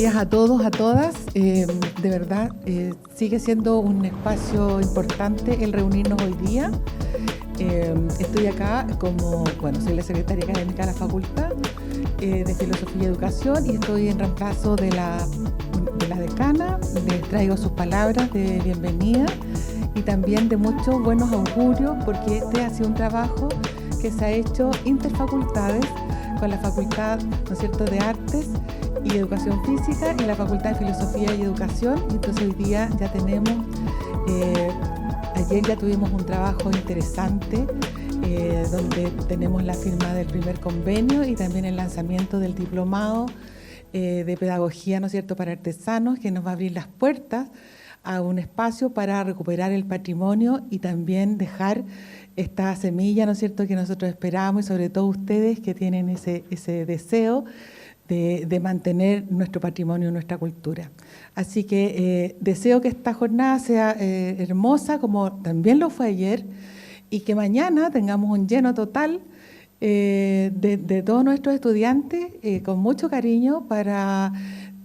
días a todos, a todas. De verdad, sigue siendo un espacio importante el reunirnos hoy día. Estoy acá como, soy la secretaria académica de la Facultad de Filosofía y Educación y estoy en reemplazo de la decana. Les traigo sus palabras de bienvenida y también de muchos buenos augurios, porque este ha sido un trabajo que se ha hecho interfacultades con la Facultad, ¿no es cierto?, de Artes y Educación Física y la Facultad de Filosofía y Educación. Entonces hoy día ya tenemos, ayer ya tuvimos un trabajo interesante donde tenemos la firma del primer convenio y también el lanzamiento del diplomado de pedagogía, ¿no es cierto?, para artesanos, que nos va a abrir las puertas a un espacio para recuperar el patrimonio y también dejar esta semilla, ¿no es cierto?, que nosotros esperamos, y sobre todo ustedes que tienen ese deseo de mantener nuestro patrimonio, nuestra cultura. Así que deseo que esta jornada sea hermosa, como también lo fue ayer, y que mañana tengamos un lleno total de todos nuestros estudiantes, con mucho cariño, para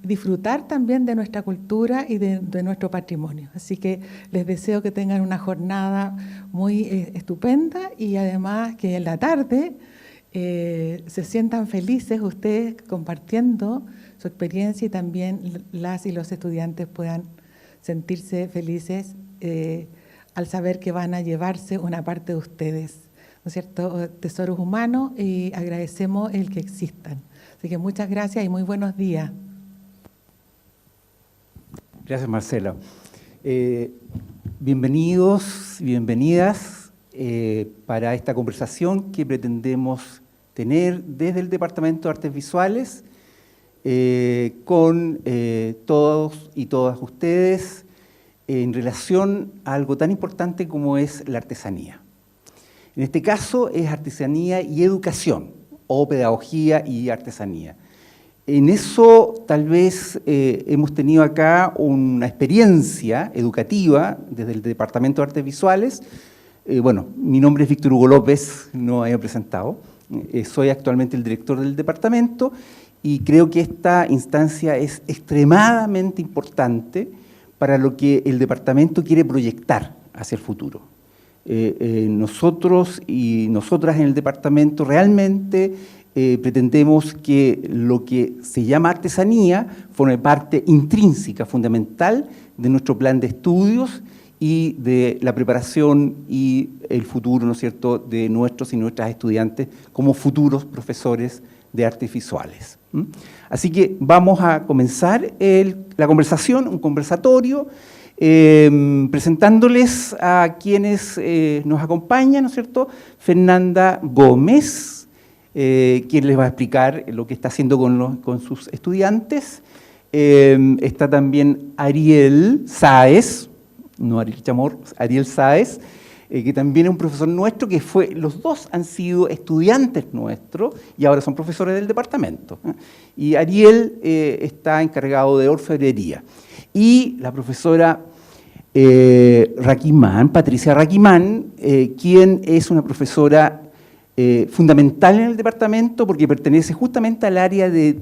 disfrutar también de nuestra cultura y de nuestro patrimonio. Así que les deseo que tengan una jornada muy estupenda y además que en la tarde se sientan felices ustedes compartiendo su experiencia y también las y los estudiantes puedan sentirse felices al saber que van a llevarse una parte de ustedes, ¿no es cierto?, tesoros humanos, y agradecemos el que existan. Así que muchas gracias y muy buenos días. Gracias, Marcela. Bienvenidos y bienvenidas para esta conversación que pretendemos tener desde el Departamento de Artes Visuales con todos y todas ustedes en relación a algo tan importante como es la artesanía. En este caso es artesanía y educación, o pedagogía y artesanía. En eso tal vez hemos tenido acá una experiencia educativa desde el Departamento de Artes Visuales. Mi nombre es Víctor Hugo López, no me he presentado. Soy actualmente el director del departamento y creo que esta instancia es extremadamente importante para lo que el departamento quiere proyectar hacia el futuro. Nosotros y nosotras en el departamento realmente pretendemos que lo que se llama artesanía forme parte intrínseca, fundamental de nuestro plan de estudios y de la preparación y el futuro, ¿no es cierto?, de nuestros y nuestras estudiantes como futuros profesores de artes visuales. Así que vamos a comenzar la conversación, un conversatorio, presentándoles a quienes nos acompañan, ¿no es cierto? Fernanda Gómez, quien les va a explicar lo que está haciendo con sus estudiantes. Está también Ariel Sáez, no Ariel Chamor, Ariel Sáez, que también es un profesor nuestro, los dos han sido estudiantes nuestros y ahora son profesores del departamento. Y Ariel está encargado de orfebrería. Y la profesora Patricia Raquimán, quien es una profesora fundamental en el departamento porque pertenece justamente al área de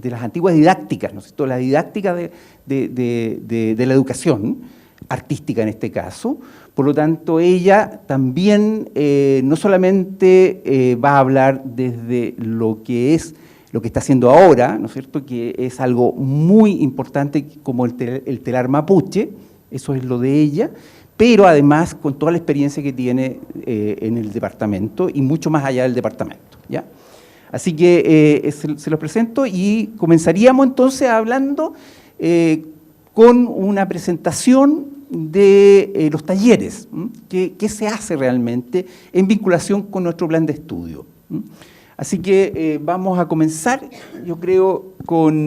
las antiguas didácticas, ¿no es cierto?, la didáctica de la educación artística en este caso. Por lo tanto, ella también no solamente va a hablar desde lo que está haciendo ahora, ¿no es cierto?, que es algo muy importante como el telar mapuche, eso es lo de ella, pero además con toda la experiencia que tiene en el departamento y mucho más allá del departamento, ¿ya? Así que se los presento y comenzaríamos entonces hablando con una presentación de los talleres, qué se hace realmente en vinculación con nuestro plan de estudio. Así que vamos a comenzar, yo creo, con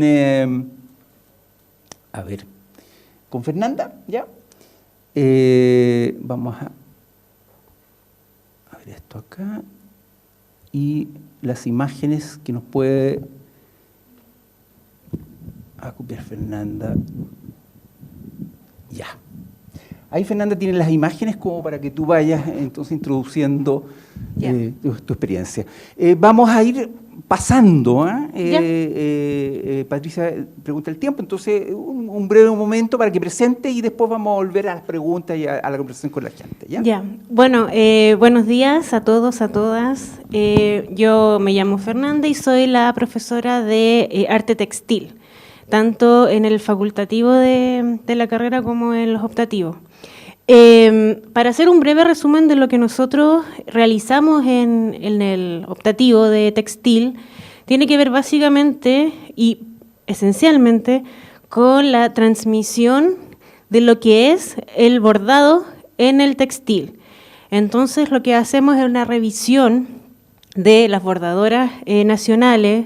Fernanda, ¿ya? Vamos a ver esto acá y las imágenes que nos puede copiar Fernanda. Ya. Ahí Fernanda tiene las imágenes como para que tú vayas entonces introduciendo tu experiencia. Vamos a ir pasando. Patricia pregunta el tiempo, entonces un breve momento para que presente y después vamos a volver a las preguntas y a la conversación con la gente. ¿Ya? Bueno, buenos días a todos, a todas. Yo me llamo Fernanda y soy la profesora de arte textil, tanto en el facultativo de la carrera como en los optativos. Para hacer un breve resumen de lo que nosotros realizamos en el optativo de textil, tiene que ver básicamente y esencialmente con la transmisión de lo que es el bordado en el textil. Entonces lo que hacemos es una revisión de las bordadoras nacionales,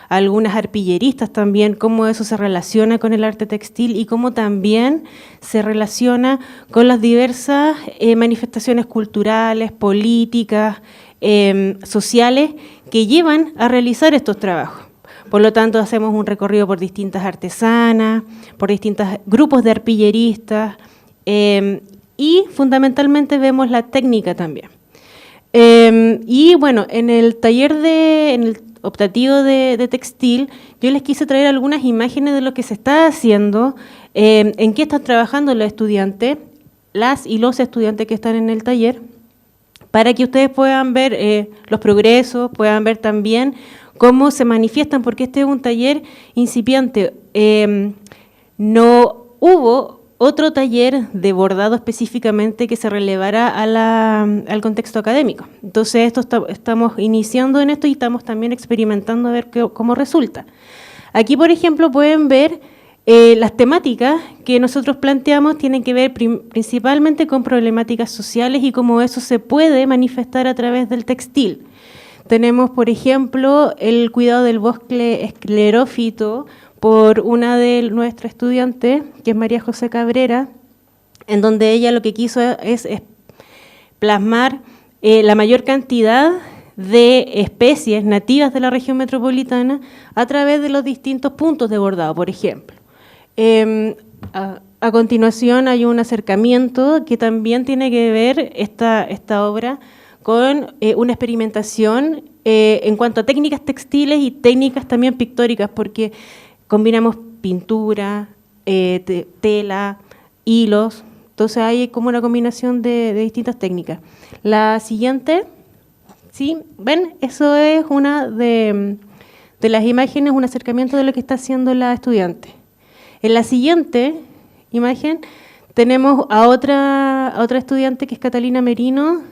algunas arpilleristas también, cómo eso se relaciona con el arte textil y cómo también se relaciona con las diversas manifestaciones culturales, políticas, sociales que llevan a realizar estos trabajos. Por lo tanto, hacemos un recorrido por distintas artesanas, por distintos grupos de arpilleristas y fundamentalmente vemos la técnica también. Y bueno, en el taller en el optativo de textil, yo les quise traer algunas imágenes de lo que se está haciendo, en qué están trabajando los estudiantes, las y los estudiantes que están en el taller, para que ustedes puedan ver los progresos, puedan ver también cómo se manifiestan, porque este es un taller incipiente. No hubo otro taller de bordado específicamente que se relevara al contexto académico. Entonces, estamos iniciando en esto y estamos también experimentando a ver cómo resulta. Aquí, por ejemplo, pueden ver las temáticas que nosotros planteamos tienen que ver principalmente con problemáticas sociales y cómo eso se puede manifestar a través del textil. Tenemos, por ejemplo, el cuidado del bosque esclerófito, por una de nuestras estudiantes, que es María José Cabrera, en donde ella lo que quiso es plasmar la mayor cantidad de especies nativas de la región metropolitana a través de los distintos puntos de bordado, por ejemplo. A continuación hay un acercamiento que también tiene que ver esta obra con una experimentación en cuanto a técnicas textiles y técnicas también pictóricas, porque combinamos pintura, tela, hilos, entonces hay como una combinación de distintas técnicas. La siguiente, ¿sí? ¿Ven? Eso es una de las imágenes, un acercamiento de lo que está haciendo la estudiante. En la siguiente imagen tenemos a otra estudiante que es Catalina Merino,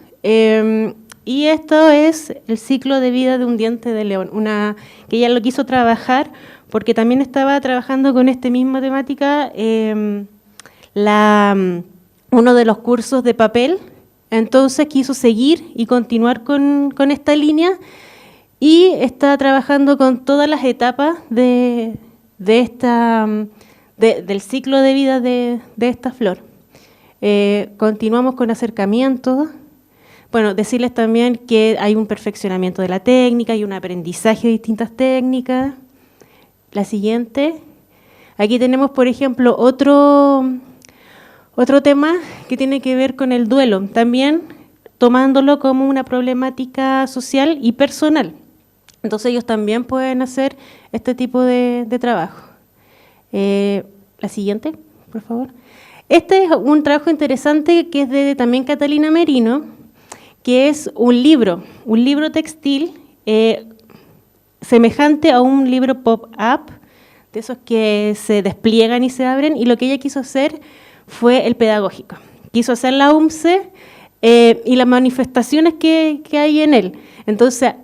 y esto es el ciclo de vida de un diente de león, que ella lo quiso trabajar porque también estaba trabajando con esta misma temática uno de los cursos de papel, entonces quiso seguir y continuar con esta línea y está trabajando con todas las etapas del ciclo de vida de esta flor. Continuamos con acercamientos. Bueno, decirles también que hay un perfeccionamiento de la técnica y un aprendizaje de distintas técnicas. La siguiente. Aquí tenemos, por ejemplo, otro tema que tiene que ver con el duelo, también tomándolo como una problemática social y personal. Entonces ellos también pueden hacer este tipo de trabajo. La siguiente, por favor. Este es un trabajo interesante que es de también Catalina Merino, que es un libro textil semejante a un libro pop-up, de esos que se despliegan y se abren, y lo que ella quiso hacer fue el pedagógico. Quiso hacer la UMCE y las manifestaciones que hay en él. Entonces,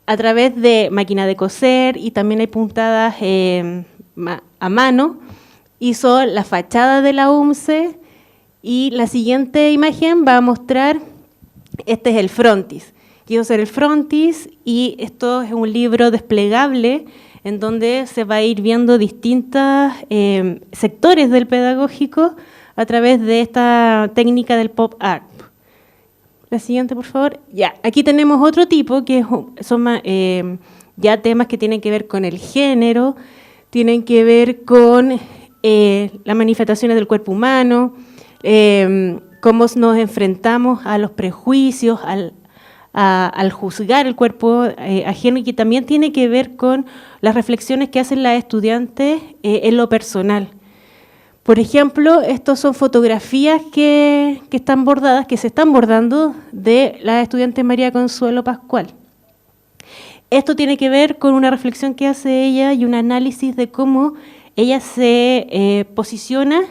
a través de máquina de coser y también hay puntadas a mano, hizo la fachada de la UMCE y la siguiente imagen va a mostrar, este es el frontis. Quiso hacer el frontis y esto es un libro desplegable en donde se va a ir viendo distintos sectores del pedagógico a través de esta técnica del pop art. La siguiente, por favor. Ya, aquí tenemos otro tipo que son ya temas que tienen que ver con el género, tienen que ver con las manifestaciones del cuerpo humano, cómo nos enfrentamos a los prejuicios, al juzgar el cuerpo ajeno, y que también tiene que ver con las reflexiones que hacen las estudiantes en lo personal. Por ejemplo, estas son fotografías que están bordadas, que se están bordando, de la estudiante María Consuelo Pascual. Esto tiene que ver con una reflexión que hace ella y un análisis de cómo ella se posiciona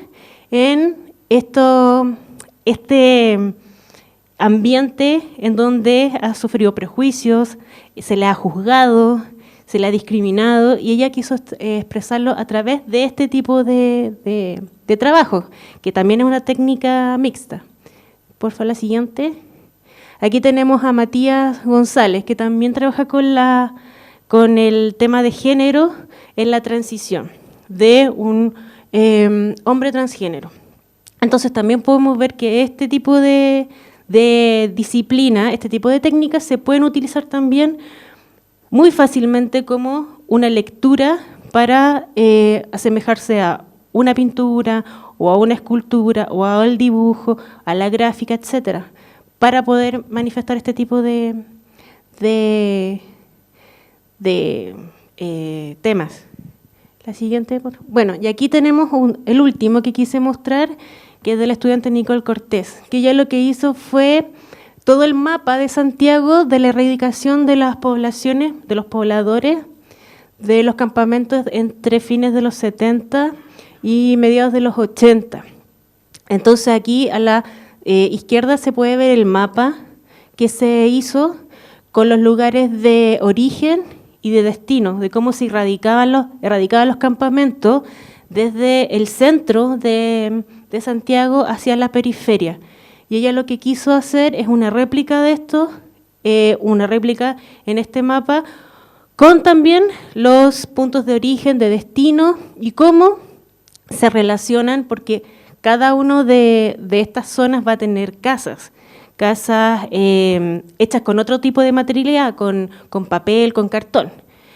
en este ambiente en donde ha sufrido prejuicios, se le ha juzgado, se le ha discriminado, y ella quiso expresarlo a través de este tipo de trabajo, que también es una técnica mixta. Por favor, la siguiente. Aquí tenemos a Matías González, que también trabaja con el tema de género en la transición de un hombre transgénero. Entonces también podemos ver que este tipo de disciplina, este tipo de técnicas se pueden utilizar también muy fácilmente como una lectura para asemejarse a una pintura o a una escultura o al dibujo, a la gráfica, etcétera, para poder manifestar este tipo de temas. La siguiente. Bueno, y aquí tenemos el último que quise mostrar, que es del estudiante Nicole Cortés, que ella lo que hizo fue todo el mapa de Santiago de la erradicación de las poblaciones, de los pobladores, de los campamentos entre fines de los 70 y mediados de los 80. Entonces aquí a la izquierda se puede ver el mapa que se hizo con los lugares de origen y de destino, de cómo se erradicaban los campamentos desde el centro de Santiago hacia la periferia. Y ella lo que quiso hacer es una réplica de esto, una réplica en este mapa, con también los puntos de origen, de destino, y cómo se relacionan, porque cada uno de estas zonas va a tener casas hechas con otro tipo de materialidad, con papel, con cartón.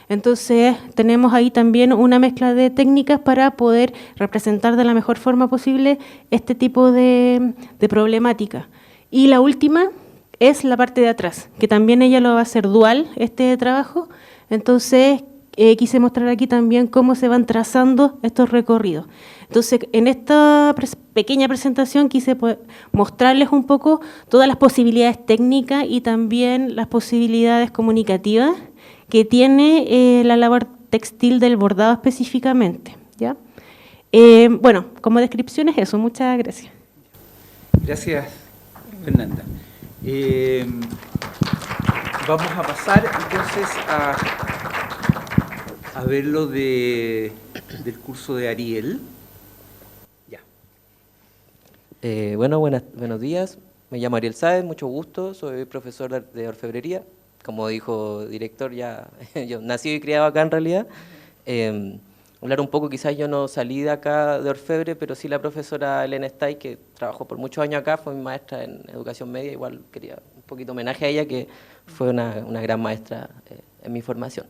Entonces tenemos ahí también una mezcla de técnicas para poder representar de la mejor forma posible este tipo de problemática. Y la última es la parte de atrás, que también ella lo va a hacer dual, este trabajo. Entonces quise mostrar aquí también cómo se van trazando estos recorridos. Entonces, en esta pequeña presentación quise mostrarles un poco todas las posibilidades técnicas y también las posibilidades comunicativas que tiene la labor textil del bordado específicamente, ¿ya? Bueno, como descripción es eso. Muchas gracias. Gracias, Fernanda. Vamos a pasar entonces a ver lo del curso de Ariel. Ya. Bueno, buenos días. Me llamo Ariel Sáez, mucho gusto. Soy profesor de orfebrería. Como dijo el director, ya yo nací y criado acá en realidad. Hablar un poco, quizás yo no salí de acá de orfebre, pero sí la profesora Elena Stay, que trabajó por muchos años acá, fue mi maestra en educación media. Igual quería un poquito homenaje a ella, que fue una gran maestra en mi formación.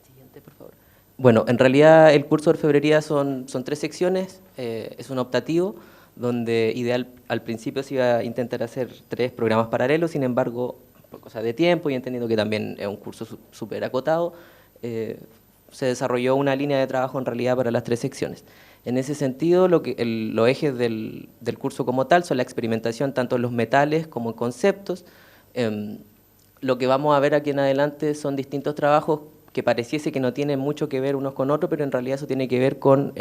Siguiente, por favor. Bueno, en realidad el curso de orfebrería son 3 secciones, es un optativo, donde al principio se iba a intentar hacer 3 programas paralelos, sin embargo, por cosas de tiempo y entendiendo que también es un curso súper acotado, se desarrolló una línea de trabajo en realidad para las 3 secciones. En ese sentido, los ejes del curso como tal son la experimentación tanto en los metales como en conceptos. Lo que vamos a ver aquí en adelante son distintos trabajos que pareciese que no tienen mucho que ver unos con otros, pero en realidad eso tiene que ver con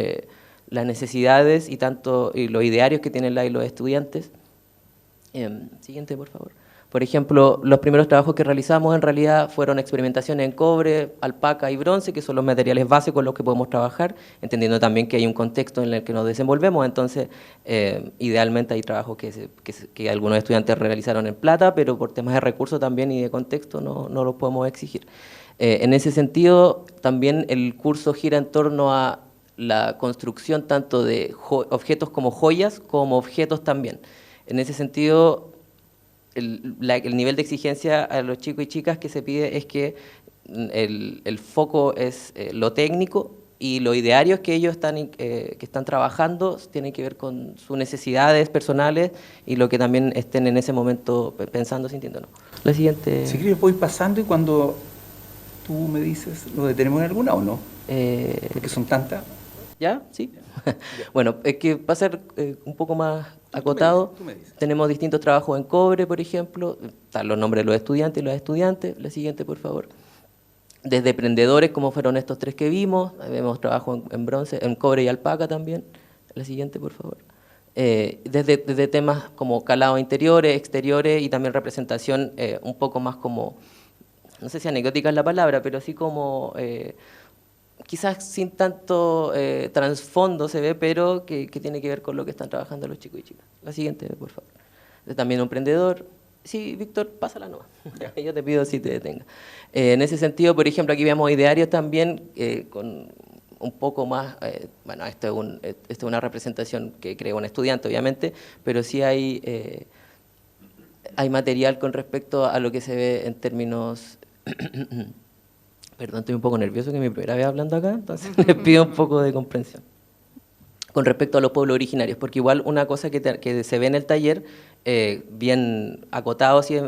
las necesidades y los idearios que tienen los estudiantes. Siguiente, por favor. Por ejemplo, los primeros trabajos que realizamos en realidad fueron experimentaciones en cobre, alpaca y bronce, que son los materiales base con los que podemos trabajar, entendiendo también que hay un contexto en el que nos desenvolvemos. Entonces, idealmente hay trabajos que algunos estudiantes realizaron en plata, pero por temas de recursos también y de contexto no los podemos exigir. En ese sentido, también el curso gira en torno a la construcción tanto de objetos como joyas, como objetos también. En ese sentido, el nivel de exigencia a los chicos y chicas que se pide es que el foco es lo técnico y los idearios que ellos que están trabajando tienen que ver con sus necesidades personales y lo que también estén en ese momento pensando, sintiendo. ¿No? La siguiente. Si quieres voy pasando y cuando tú me dices, ¿nos detenemos en alguna o no? Porque son tantas. ¿Ya? ¿Sí? Bueno, es que va a ser un poco más acotado. Tú me dices. Tenemos distintos trabajos en cobre, por ejemplo. Están los nombres de los estudiantes y las estudiantes. La siguiente, por favor. Desde emprendedores, como fueron estos 3 que vimos. Vemos trabajo en bronce, en cobre y alpaca también. La siguiente, por favor. Desde temas como calados interiores, exteriores y también representación un poco más como, no sé si anecdótica es la palabra, pero así como quizás sin tanto trasfondo se ve, pero que tiene que ver con lo que están trabajando los chicos y chicas. La siguiente, por favor. También un emprendedor. Sí, Víctor, pásala nomás. Yo te pido si te detenga. En ese sentido, por ejemplo, aquí vemos idearios también con un poco más, bueno, esto es una representación que creó un estudiante, obviamente, pero sí hay material con respecto a lo que se ve en términos... Perdón, estoy un poco nervioso, que es mi primera vez hablando acá, entonces les pido un poco de comprensión. Con respecto a los pueblos originarios, porque igual una cosa que se ve en el taller, bien acotado, si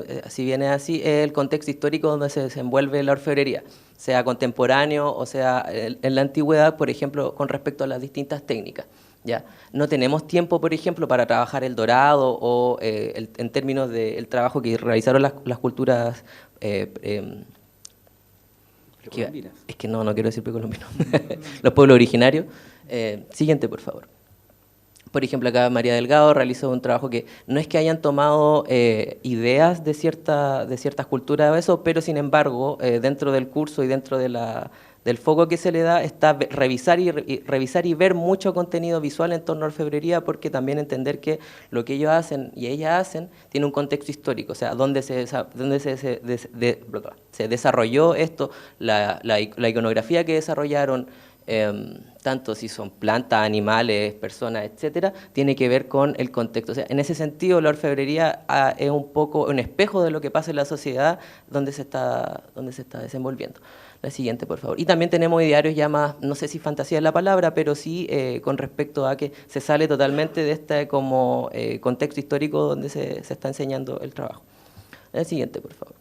bien es así, es el contexto histórico donde se desenvuelve la orfebrería, sea contemporáneo o sea en la antigüedad, por ejemplo, con respecto a las distintas técnicas. ¿Ya? No tenemos tiempo, por ejemplo, para trabajar el dorado o en términos del trabajo que realizaron las culturas... es que no quiero decir precolombinos. Los pueblos originarios. Siguiente, por favor. Por ejemplo, acá María Delgado realizó un trabajo que no es que hayan tomado ideas de ciertas culturas o eso, pero sin embargo, dentro del curso y dentro del foco que se le da está revisar y ver mucho contenido visual en torno a orfebrería, porque también entender que lo que ellos hacen y ellas hacen tiene un contexto histórico, o sea, dónde se desarrolló esto, la iconografía que desarrollaron, tanto si son plantas, animales, personas, etcétera, tiene que ver con el contexto. O sea, en ese sentido, la orfebrería es un poco un espejo de lo que pasa en la sociedad donde se está desenvolviendo. La siguiente, por favor. Y también tenemos idearios ya más, no sé si fantasía es la palabra, pero sí con respecto a que se sale totalmente de este como contexto histórico donde se está enseñando el trabajo. La siguiente, por favor.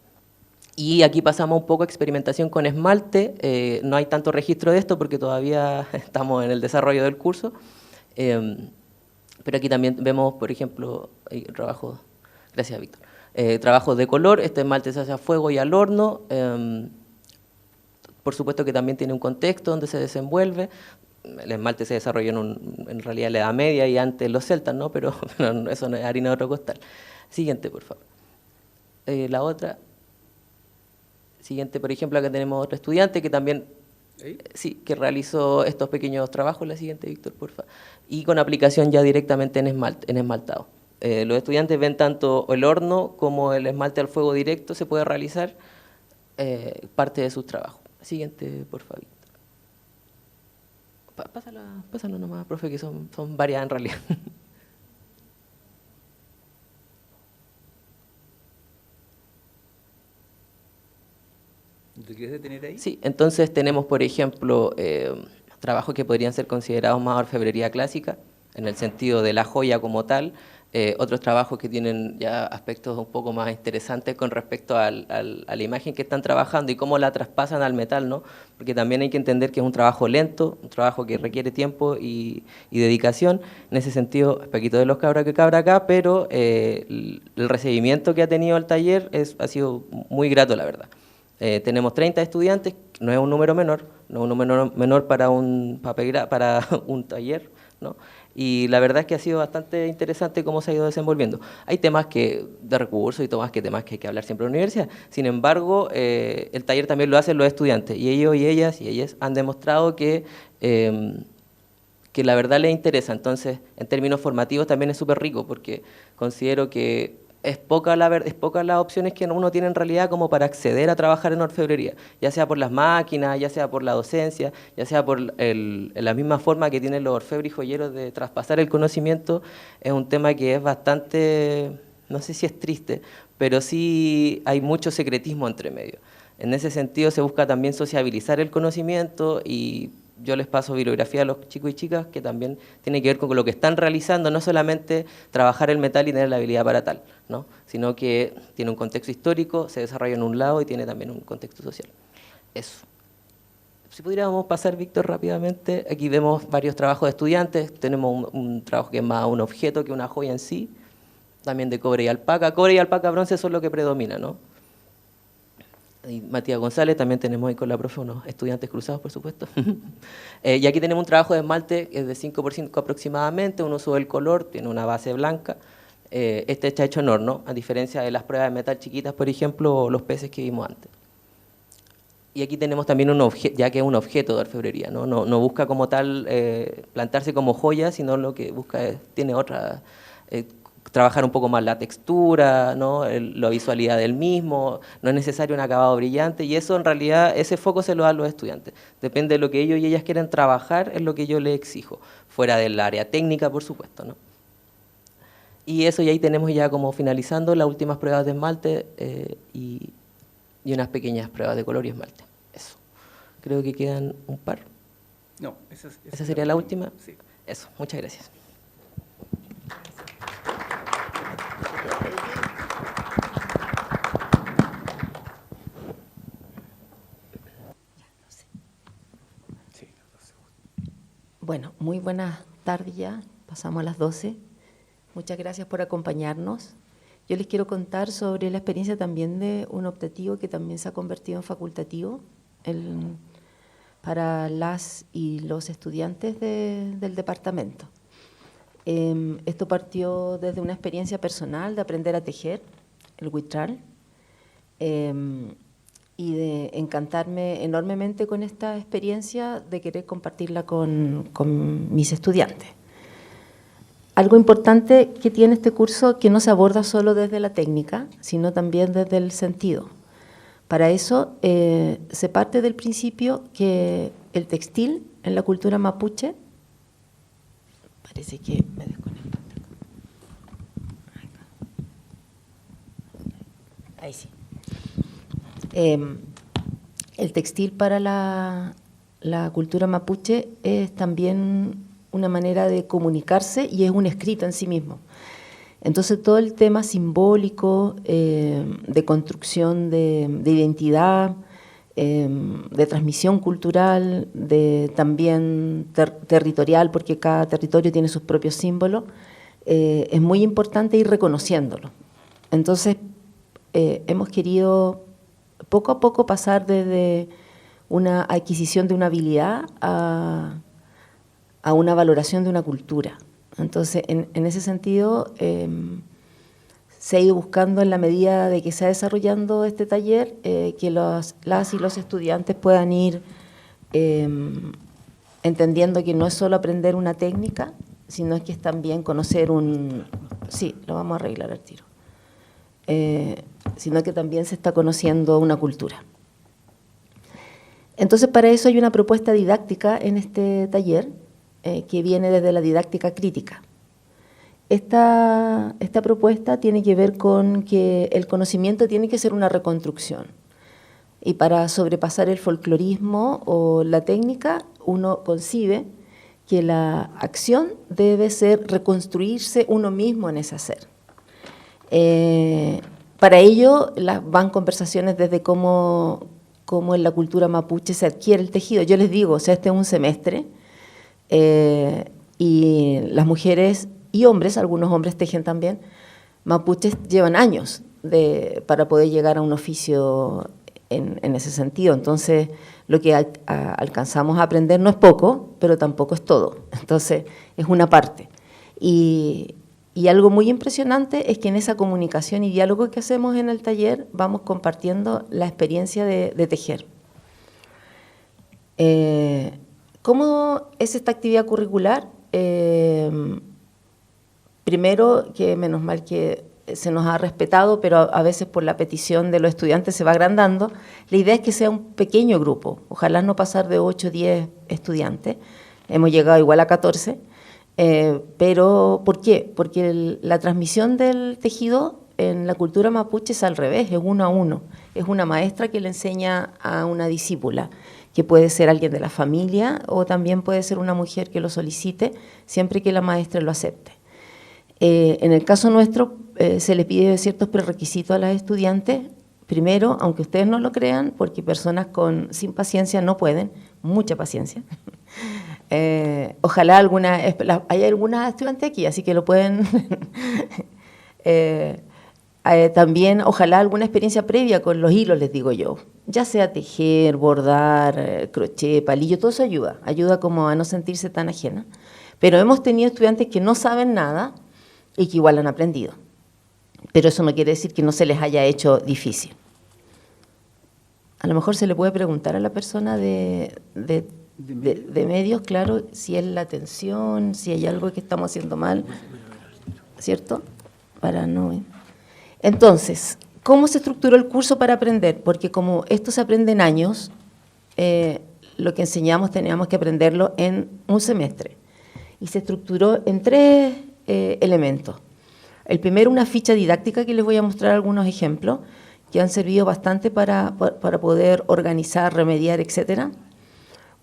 Y aquí pasamos un poco a experimentación con esmalte. No hay tanto registro de esto porque todavía estamos en el desarrollo del curso. Pero aquí también vemos, por ejemplo, trabajos, gracias Víctor, trabajos de color. Este esmalte se hace a fuego y al horno. Por supuesto que también tiene un contexto donde se desenvuelve. El esmalte se desarrolló en realidad en la Edad Media y antes los celtas, ¿no? Pero eso no es harina de otro costal. Siguiente, por favor. La otra. Siguiente, por ejemplo, acá tenemos otro estudiante que también que realizó estos pequeños trabajos. La siguiente, Víctor, por favor. Y con aplicación ya directamente en esmaltado. Los estudiantes ven tanto el horno como el esmalte al fuego directo se puede realizar parte de sus trabajos. Siguiente, por favor. Pásalo nomás, profe, que son varias en realidad. ¿Te quieres detener ahí? Sí, entonces tenemos, por ejemplo, trabajos que podrían ser considerados más orfebrería clásica, en el sentido de la joya como tal, otros trabajos que tienen ya aspectos un poco más interesantes con respecto a la imagen que están trabajando y cómo la traspasan al metal, ¿no? Porque también hay que entender que es un trabajo lento, un trabajo que requiere tiempo y dedicación. En ese sentido, Paquito de los cabra que cabra acá, pero el recibimiento que ha tenido el taller ha sido muy grato, la verdad. Tenemos 30 estudiantes, no es un número menor, no es un número menor para un taller, ¿no? Y la verdad es que ha sido bastante interesante cómo se ha ido desenvolviendo. Hay temas de recursos y temas que hay que hablar siempre en la universidad. Sin embargo, el taller también lo hacen los estudiantes y ellos y ellas han demostrado que la verdad les interesa. Entonces, en términos formativos también es súper rico porque considero que es poca las opciones que uno tiene en realidad como para acceder a trabajar en orfebrería, ya sea por las máquinas, ya sea por la docencia, ya sea por la misma forma que tienen los orfebres y joyeros de traspasar el conocimiento. Es un tema que es bastante, no sé si es triste, pero sí hay mucho secretismo entre medio. En ese sentido se busca también sociabilizar el conocimiento y yo les paso bibliografía a los chicos y chicas que también tiene que ver con lo que están realizando, no solamente trabajar el metal y tener la habilidad para tal, ¿no? Sino que tiene un contexto histórico, se desarrolla en un lado y tiene también un contexto social. Eso. Si pudiéramos pasar, Víctor, rápidamente, aquí vemos varios trabajos de estudiantes, tenemos un trabajo que es más un objeto que una joya en sí, también de cobre y alpaca. Cobre y alpaca bronce son lo que predomina, ¿no? Y Matías González, también tenemos ahí con la profe unos estudiantes cruzados, por supuesto. Y aquí tenemos un trabajo de esmalte que es de 5% aproximadamente, un uso del color, tiene una base blanca. Este está hecho en horno, a diferencia de las pruebas de metal chiquitas, por ejemplo, o los peces que vimos antes. Y aquí tenemos también un objeto, ya que es un objeto de orfebrería, ¿no? No busca como tal plantarse como joya, sino lo que busca es, tiene otra... trabajar un poco más la textura, ¿no? La visualidad del mismo, no es necesario un acabado brillante, y eso en realidad, ese foco se lo dan los estudiantes. Depende de lo que ellos y ellas quieren trabajar, es lo que yo les exijo, fuera del área técnica, por supuesto, ¿no? Y eso, y ahí tenemos ya como finalizando las últimas pruebas de esmalte y unas pequeñas pruebas de color y esmalte. Eso. Creo que quedan un par. No, ¿Esa sería la última? Sí. Eso, muchas gracias. Bueno, muy buenas tardes ya, pasamos a las 12. Muchas gracias por acompañarnos. Yo les quiero contar sobre la experiencia también de un optativo que también se ha convertido en facultativo para las y los estudiantes del departamento. Esto partió desde una experiencia personal de aprender a tejer, el huitral, y de encantarme enormemente con esta experiencia, de querer compartirla con mis estudiantes. Algo importante que tiene este curso, que no se aborda solo desde la técnica, sino también desde el sentido. Para eso se parte del principio que el textil en la cultura mapuche, parece que me desconecto. Ahí sí. El textil para la cultura mapuche es también una manera de comunicarse y es un escrito en sí mismo. Entonces todo el tema simbólico, de construcción de identidad, de transmisión cultural, de también territorial, porque cada territorio tiene sus propios símbolos, es muy importante ir reconociéndolo. Entonces hemos querido poco a poco pasar desde una adquisición de una habilidad a una valoración de una cultura. Entonces, en ese sentido, se ha ido buscando, en la medida de que se ha desarrollando este taller, que las y los estudiantes puedan ir entendiendo que no es solo aprender una técnica, sino que es también conocer sí, lo vamos a arreglar al tiro. Sino que también se está conociendo una cultura. Entonces, para eso hay una propuesta didáctica en este taller, que viene desde la didáctica crítica. Esta propuesta tiene que ver con que el conocimiento tiene que ser una reconstrucción. Y para sobrepasar el folclorismo o la técnica, uno concibe que la acción debe ser reconstruirse uno mismo en ese hacer. Para ello van conversaciones desde cómo en la cultura mapuche se adquiere el tejido. Yo les digo, o sea, este es un semestre, y las mujeres y hombres, algunos hombres tejen también, mapuches llevan años para poder llegar a un oficio en ese sentido. Entonces, lo que alcanzamos a aprender no es poco, pero tampoco es todo. Entonces, es una parte. Y algo muy impresionante es que en esa comunicación y diálogo que hacemos en el taller vamos compartiendo la experiencia de tejer. ¿Cómo es esta actividad curricular? Primero, que menos mal que se nos ha respetado, pero a veces por la petición de los estudiantes se va agrandando. La idea es que sea un pequeño grupo, ojalá no pasar de 8 o 10 estudiantes. Hemos llegado igual a 14. Pero, ¿por qué? Porque la transmisión del tejido en la cultura mapuche es al revés, es 1 a 1. Es una maestra que le enseña a una discípula, que puede ser alguien de la familia o también puede ser una mujer que lo solicite, siempre que la maestra lo acepte. En el caso nuestro, se le pide ciertos prerequisitos a las estudiantes. Primero, aunque ustedes no lo crean, porque personas sin paciencia no pueden, mucha paciencia. Ojalá hay algunas estudiantes aquí, así que lo pueden. También, ojalá alguna experiencia previa con los hilos, les digo yo. Ya sea tejer, bordar, crochet, palillo, todo eso ayuda como a no sentirse tan ajena. Pero hemos tenido estudiantes que no saben nada y que igual han aprendido. Pero eso no quiere decir que no se les haya hecho difícil. A lo mejor se le puede preguntar a la persona de medios, claro, si es la atención, si hay algo que estamos haciendo mal, ¿cierto? Para no... Entonces, ¿cómo se estructuró el curso para aprender? Porque como esto se aprende en años, lo que enseñamos teníamos que aprenderlo en un semestre. Y se estructuró en 3 elementos. El primero, una ficha didáctica, que les voy a mostrar algunos ejemplos, que han servido bastante para poder organizar, remediar, etcétera.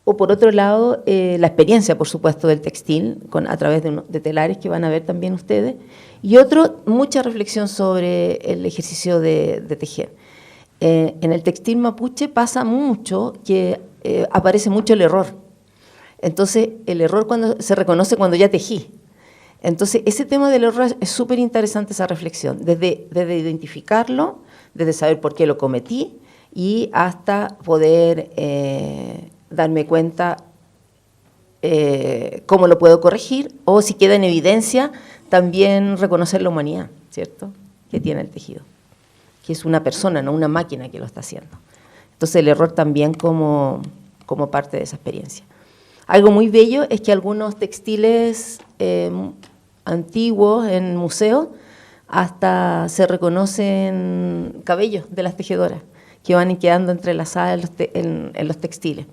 O por otro lado, la experiencia, por supuesto, del textil, a través de telares que van a ver también ustedes. Y otro, mucha reflexión sobre el ejercicio de tejer. En el textil mapuche pasa mucho que aparece mucho el error. Entonces, el error se reconoce cuando ya tejí. Entonces, ese tema del error es súper interesante, esa reflexión, desde identificarlo, desde saber por qué lo cometí y hasta poder darme cuenta cómo lo puedo corregir, o si queda en evidencia, también reconocer la humanidad, ¿cierto?, que tiene el tejido, que es una persona, no una máquina que lo está haciendo. Entonces, el error también como parte de esa experiencia. Algo muy bello es que algunos textiles antiguos en museos hasta se reconocen cabellos de las tejedoras que van quedando entrelazadas en los textiles.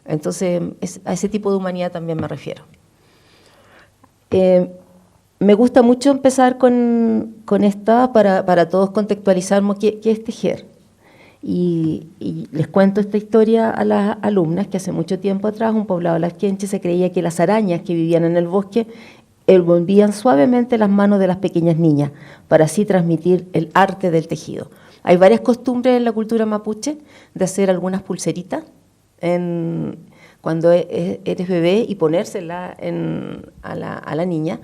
Entonces, a ese tipo de humanidad también me refiero. Me gusta mucho empezar con esta para todos contextualizarnos qué es tejer. Y les cuento esta historia a las alumnas, que hace mucho tiempo atrás, un poblado de las Quenches, se creía que las arañas que vivían en el bosque envolvían suavemente las manos de las pequeñas niñas, para así transmitir el arte del tejido. Hay varias costumbres en la cultura mapuche de hacer algunas pulseritas cuando eres bebé y ponérsela a la niña.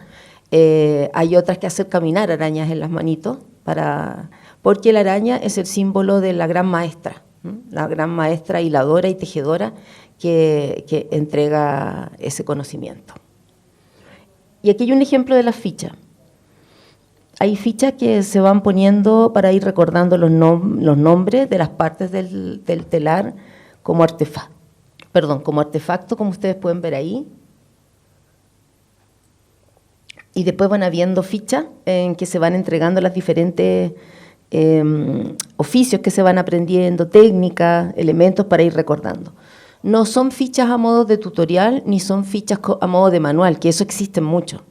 Hay otras que hacer caminar arañas en las manitos, porque la araña es el símbolo de la gran maestra hiladora y tejedora que entrega ese conocimiento. Y aquí hay un ejemplo de las fichas. Hay fichas que se van poniendo para ir recordando los nombres de las partes del telar como artefacto, como ustedes pueden ver ahí. Y después van habiendo fichas en que se van entregando las diferentes oficios que se van aprendiendo, técnicas, elementos para ir recordando. No son fichas a modo de tutorial, ni son fichas a modo de manual, que eso existe mucho.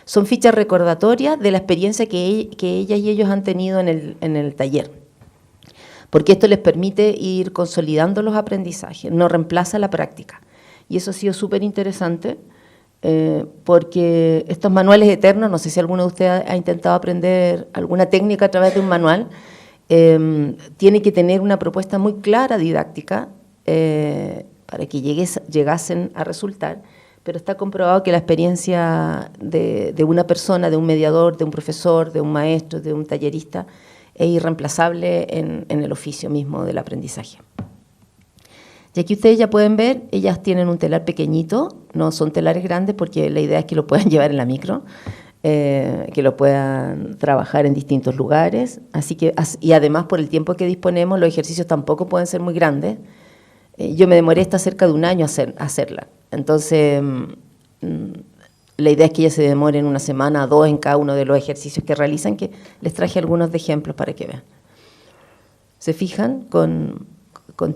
Son fichas recordatorias de la experiencia que ellas y ellos han tenido en el taller. Porque esto les permite ir consolidando los aprendizajes, no reemplaza la práctica. Y eso ha sido súper interesante, porque estos manuales eternos, no sé si alguno de ustedes ha intentado aprender alguna técnica a través de un manual, tiene que tener una propuesta muy clara didáctica, para que llegasen a resultar, pero está comprobado que la experiencia de una persona, de un mediador, de un profesor, de un maestro, de un tallerista, es irreemplazable en el oficio mismo del aprendizaje. Y aquí ustedes ya pueden ver, ellas tienen un telar pequeñito, no son telares grandes porque la idea es que lo puedan llevar en la micro, que lo puedan trabajar en distintos lugares, y además por el tiempo que disponemos los ejercicios tampoco pueden ser muy grandes. Yo me demoré hasta cerca de un año hacerla. Entonces, la idea es que ellas se demoren una semana o 2 en cada uno de los ejercicios que realizan, que les traje algunos de ejemplos para que vean. ¿Se fijan? Con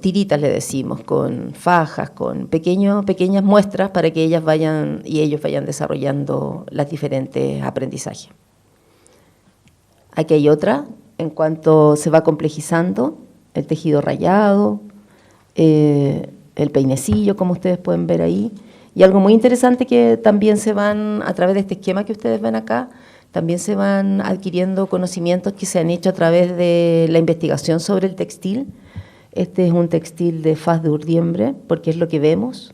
tiritas, le decimos, con fajas, con pequeñas muestras para que ellos vayan desarrollando los diferentes aprendizajes. Aquí hay otra, en cuanto se va complejizando, el tejido rayado, el peinecillo, como ustedes pueden ver ahí. Y algo muy interesante que también se van, a través de este esquema que ustedes ven acá, también se van adquiriendo conocimientos que se han hecho a través de la investigación sobre el textil. Este es un textil de faz de urdiembre, porque es lo que vemos,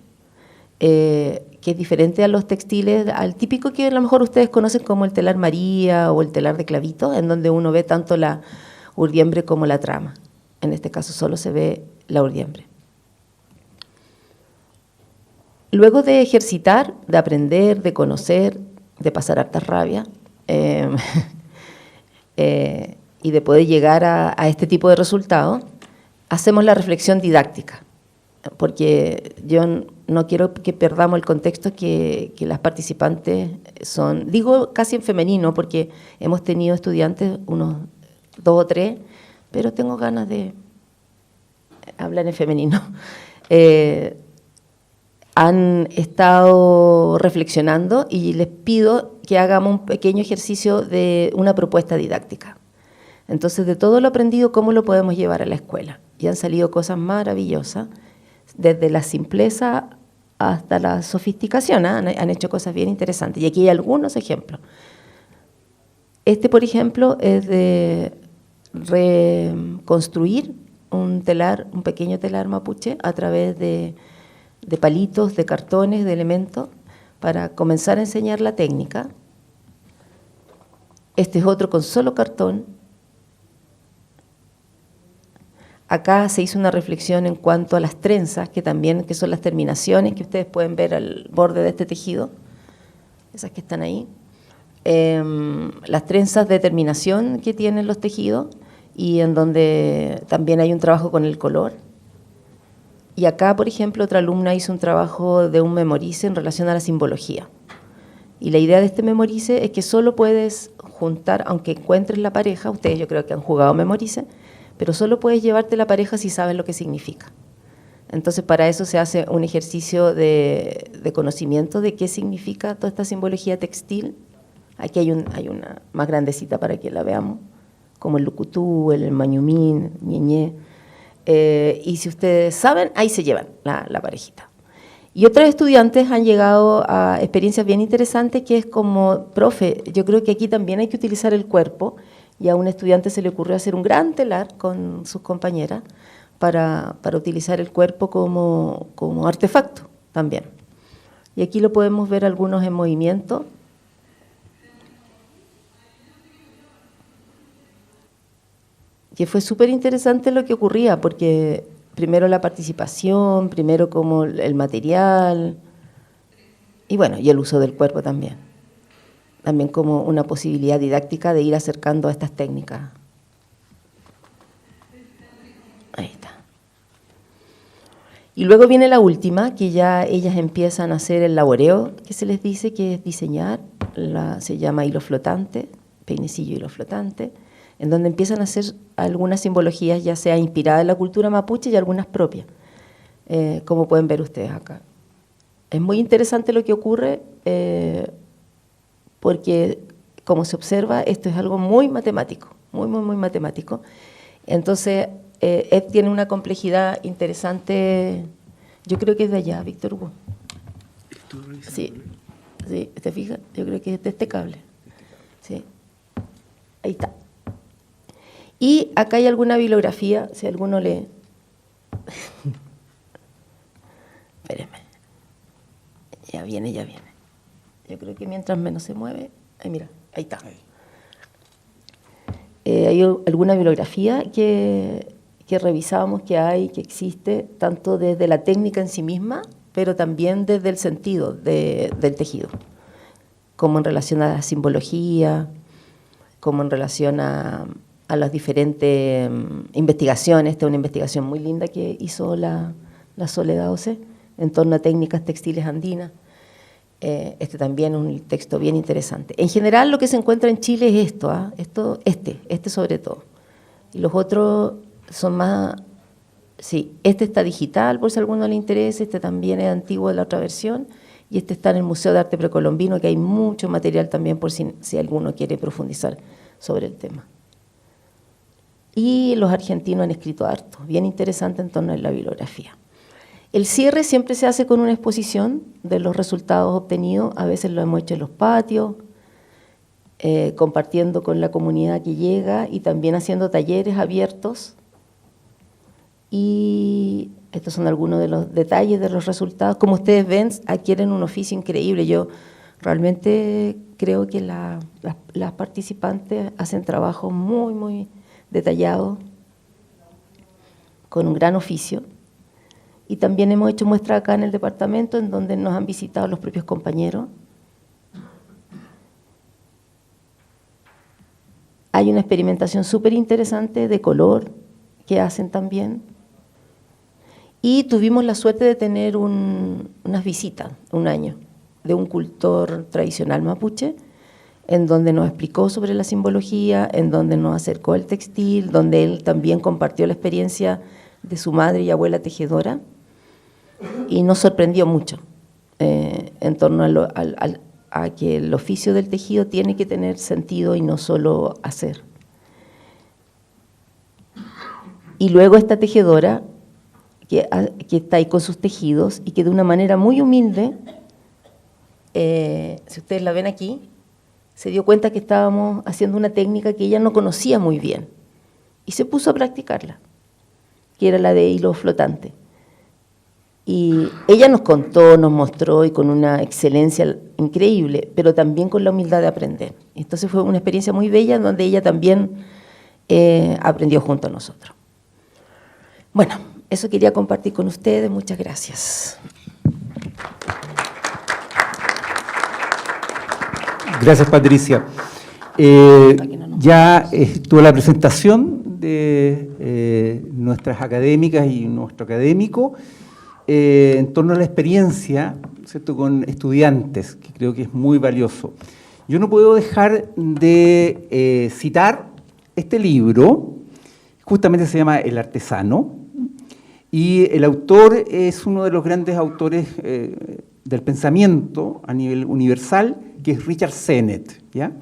que es diferente a los textiles, al típico que a lo mejor ustedes conocen como el telar María o el telar de clavito, en donde uno ve tanto la urdiembre como la trama. En este caso solo se ve la urdiembre. Luego de ejercitar, de aprender, de conocer, de pasar harta rabia, y de poder llegar a este tipo de resultados, hacemos la reflexión didáctica, porque yo no quiero que perdamos el contexto que las participantes son, digo casi en femenino, porque hemos tenido estudiantes, unos 2 o 3, pero tengo ganas de hablar en femenino. Han estado reflexionando y les pido que hagamos un pequeño ejercicio de una propuesta didáctica. Entonces, de todo lo aprendido, ¿cómo lo podemos llevar a la escuela? Y han salido cosas maravillosas, desde la simpleza hasta la sofisticación, ¿eh? Han hecho cosas bien interesantes. Y aquí hay algunos ejemplos. Este, por ejemplo, es de reconstruir un telar, un pequeño telar mapuche a través de palitos, de cartones, de elementos, para comenzar a enseñar la técnica. Este es otro con solo cartón. Acá se hizo una reflexión en cuanto a las trenzas, que son las terminaciones que ustedes pueden ver al borde de este tejido, esas que están ahí. Las trenzas de terminación que tienen los tejidos, y en donde también hay un trabajo con el color. Y acá, por ejemplo, otra alumna hizo un trabajo de un memorice en relación a la simbología. Y la idea de este memorice es que solo puedes juntar, aunque encuentres la pareja, ustedes yo creo que han jugado memorice, pero solo puedes llevarte la pareja si sabes lo que significa. Entonces, para eso se hace un ejercicio de conocimiento de qué significa toda esta simbología textil. Aquí hay una más grandecita para que la veamos, como el lucutú, el mañumín, ñeñé. Y si ustedes saben, ahí se llevan la parejita. Y otros estudiantes han llegado a experiencias bien interesantes, que es como, profe, yo creo que aquí también hay que utilizar el cuerpo, y a un estudiante se le ocurrió hacer un gran telar con sus compañeras para utilizar el cuerpo como artefacto también. Y aquí lo podemos ver algunos en movimiento. Que fue súper interesante lo que ocurría, porque primero la participación, primero como el material, y bueno, y el uso del cuerpo también. También como una posibilidad didáctica de ir acercando a estas técnicas. Ahí está. Y luego viene la última, que ya ellas empiezan a hacer el laboreo, que se les dice, que es diseñar, se llama hilo flotante, peinecillo hilo flotante, en donde empiezan a hacer algunas simbologías, ya sea inspiradas en la cultura mapuche y algunas propias, como pueden ver ustedes acá. Es muy interesante lo que ocurre, porque, como se observa, esto es algo muy matemático, muy matemático. Entonces, tiene una complejidad interesante. Yo creo que es de allá, Víctor Hugo. Sí, ¿te fijas? Yo creo que es de este cable. Sí, ahí está. Y acá hay alguna bibliografía, si alguno lee. Espérenme. Ya viene. Yo creo que mientras menos se mueve... Ay, mira, ahí está. Hay alguna bibliografía que revisábamos que existe, tanto desde la técnica en sí misma, pero también desde el sentido del tejido, como en relación a la simbología, como en relación a las diferentes investigaciones. Esta es una investigación muy linda que hizo la Soledad Ose en torno a técnicas textiles andinas. Este también es un texto bien interesante. En general, lo que se encuentra en Chile es esto, este sobre todo. Y los otros son más... Sí, este está digital, por si a alguno le interesa, este también es antiguo de la otra versión, y este está en el Museo de Arte Precolombino, que hay mucho material también por si alguno quiere profundizar sobre el tema. Y los argentinos han escrito harto, bien interesante en torno a la bibliografía. El cierre siempre se hace con una exposición de los resultados obtenidos, a veces lo hemos hecho en los patios, compartiendo con la comunidad que llega y también haciendo talleres abiertos. Y estos son algunos de los detalles de los resultados. Como ustedes ven, adquieren un oficio increíble. Yo realmente creo que las participantes hacen trabajo muy, muy detallado, con un gran oficio. Y también hemos hecho muestras acá en el departamento, en donde nos han visitado los propios compañeros. Hay una experimentación súper interesante de color que hacen también. Y tuvimos la suerte de tener unas visitas, un año, de un cultor tradicional mapuche, en donde nos explicó sobre la simbología, en donde nos acercó al textil, donde él también compartió la experiencia de su madre y abuela tejedora, y nos sorprendió mucho en torno a que el oficio del tejido tiene que tener sentido y no solo hacer. Y luego esta tejedora, que está ahí con sus tejidos y que de una manera muy humilde, si ustedes la ven aquí, se dio cuenta que estábamos haciendo una técnica que ella no conocía muy bien y se puso a practicarla, que era la de hilo flotante. Y ella nos contó, nos mostró, y con una excelencia increíble, pero también con la humildad de aprender. Entonces fue una experiencia muy bella donde ella también aprendió junto a nosotros. Bueno, eso quería compartir con ustedes. Muchas gracias. Gracias, Patricia. Ya estuvo la presentación de nuestras académicas y nuestro académico en torno a la experiencia, ¿cierto?, con estudiantes, que creo que es muy valioso. Yo no puedo dejar de citar este libro, justamente se llama El Artesano, y el autor es uno de los grandes autores del pensamiento a nivel universal, que es Richard Sennett, ¿ya?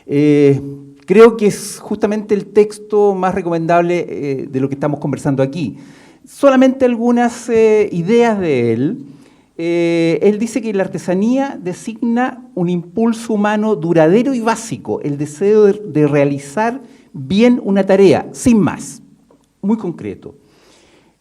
Creo que es justamente el texto más recomendable de lo que estamos conversando aquí. Solamente algunas ideas de él. Él dice que la artesanía designa un impulso humano duradero y básico, el deseo de realizar bien una tarea, sin más, muy concreto.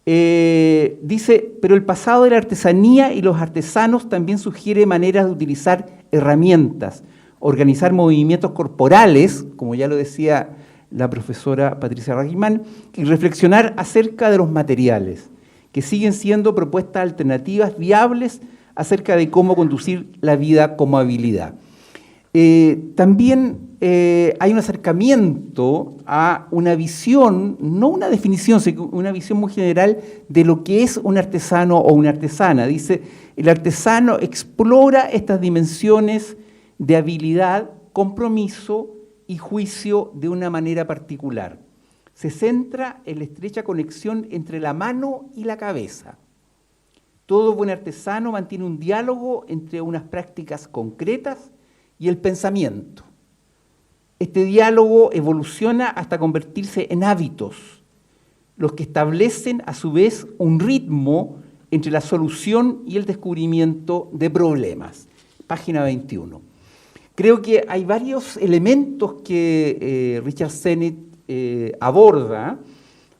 Dice, pero el pasado de la artesanía y los artesanos también sugiere maneras de utilizar herramientas, organizar movimientos corporales, como ya lo decía la profesora Patricia Raguimán, y reflexionar acerca de los materiales, que siguen siendo propuestas alternativas viables acerca de cómo conducir la vida como habilidad. También hay un acercamiento a una visión, no una definición, sino una visión muy general de lo que es un artesano o una artesana. Dice, el artesano explora estas dimensiones de habilidad, compromiso y juicio de una manera particular. Se centra en la estrecha conexión entre la mano y la cabeza. Todo buen artesano mantiene un diálogo entre unas prácticas concretas y el pensamiento. Este diálogo evoluciona hasta convertirse en hábitos, los que establecen a su vez un ritmo entre la solución y el descubrimiento de problemas. Página 21. Creo que hay varios elementos que Richard Sennett aborda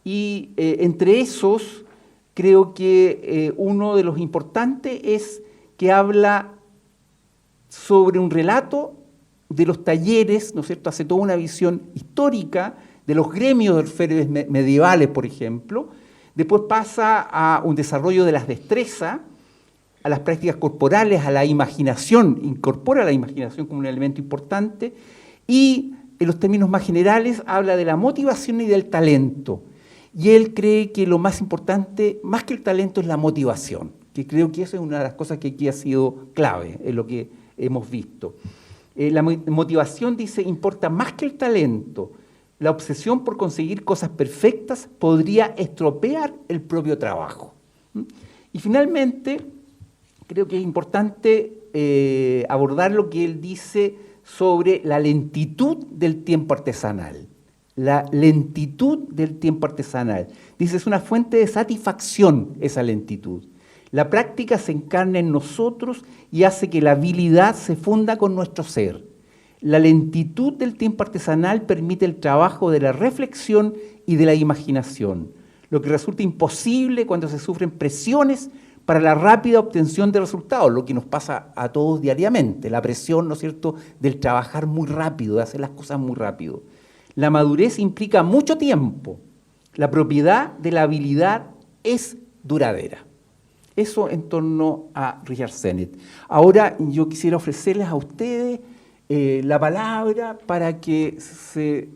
y entre esos creo que uno de los importantes es que habla sobre un relato de los talleres, ¿no es cierto? Hace toda una visión histórica de los gremios de orfebres medievales, por ejemplo. Después pasa a un desarrollo de las destrezas, a las prácticas corporales, a la imaginación, incorpora la imaginación como un elemento importante, y en los términos más generales habla de la motivación y del talento. Y él cree que lo más importante, más que el talento, es la motivación, que creo que esa es una de las cosas que aquí ha sido clave en lo que hemos visto. La motivación, dice, importa más que el talento. La obsesión por conseguir cosas perfectas podría estropear el propio trabajo. Y finalmente, creo que es importante abordar lo que él dice sobre la lentitud del tiempo artesanal. La lentitud del tiempo artesanal. Dice, es una fuente de satisfacción esa lentitud. La práctica se encarna en nosotros y hace que la habilidad se funda con nuestro ser. La lentitud del tiempo artesanal permite el trabajo de la reflexión y de la imaginación, lo que resulta imposible cuando se sufren presiones para la rápida obtención de resultados, lo que nos pasa a todos diariamente, la presión, ¿no es cierto?, del trabajar muy rápido, de hacer las cosas muy rápido. La madurez implica mucho tiempo. La propiedad de la habilidad es duradera. Eso en torno a Richard Sennett. Ahora yo quisiera ofrecerles a ustedes la palabra para que se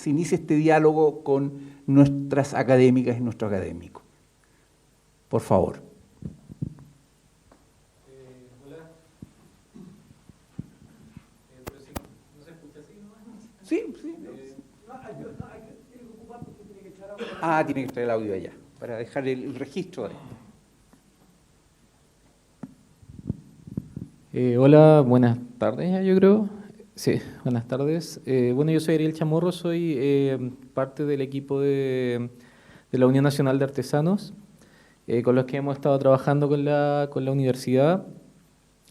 inicie este diálogo con nuestras académicas y nuestros académicos. Por favor. Hola. Pero sí, ¿no se escucha así? Sí, sí. Tiene que traer el audio allá, para dejar el registro de Hola, buenas tardes, ya yo creo. Sí, buenas tardes. Bueno, yo soy Ariel Chamorro, soy parte del equipo de la Unión Nacional de Artesanos, con los que hemos estado trabajando con la universidad.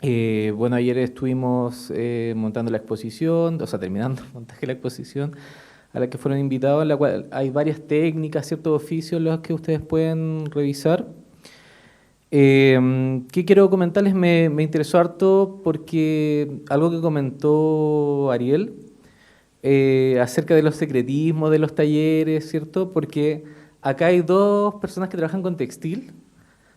Bueno, ayer estuvimos montando la exposición, o sea, terminando el montaje de la exposición, a la que fueron invitados, en la cual hay varias técnicas, ciertos oficios los que ustedes pueden revisar. ¿Qué quiero comentarles? Me interesó harto porque algo que comentó Ariel acerca de los secretismos de los talleres, ¿cierto? Porque acá hay dos personas que trabajan con textil,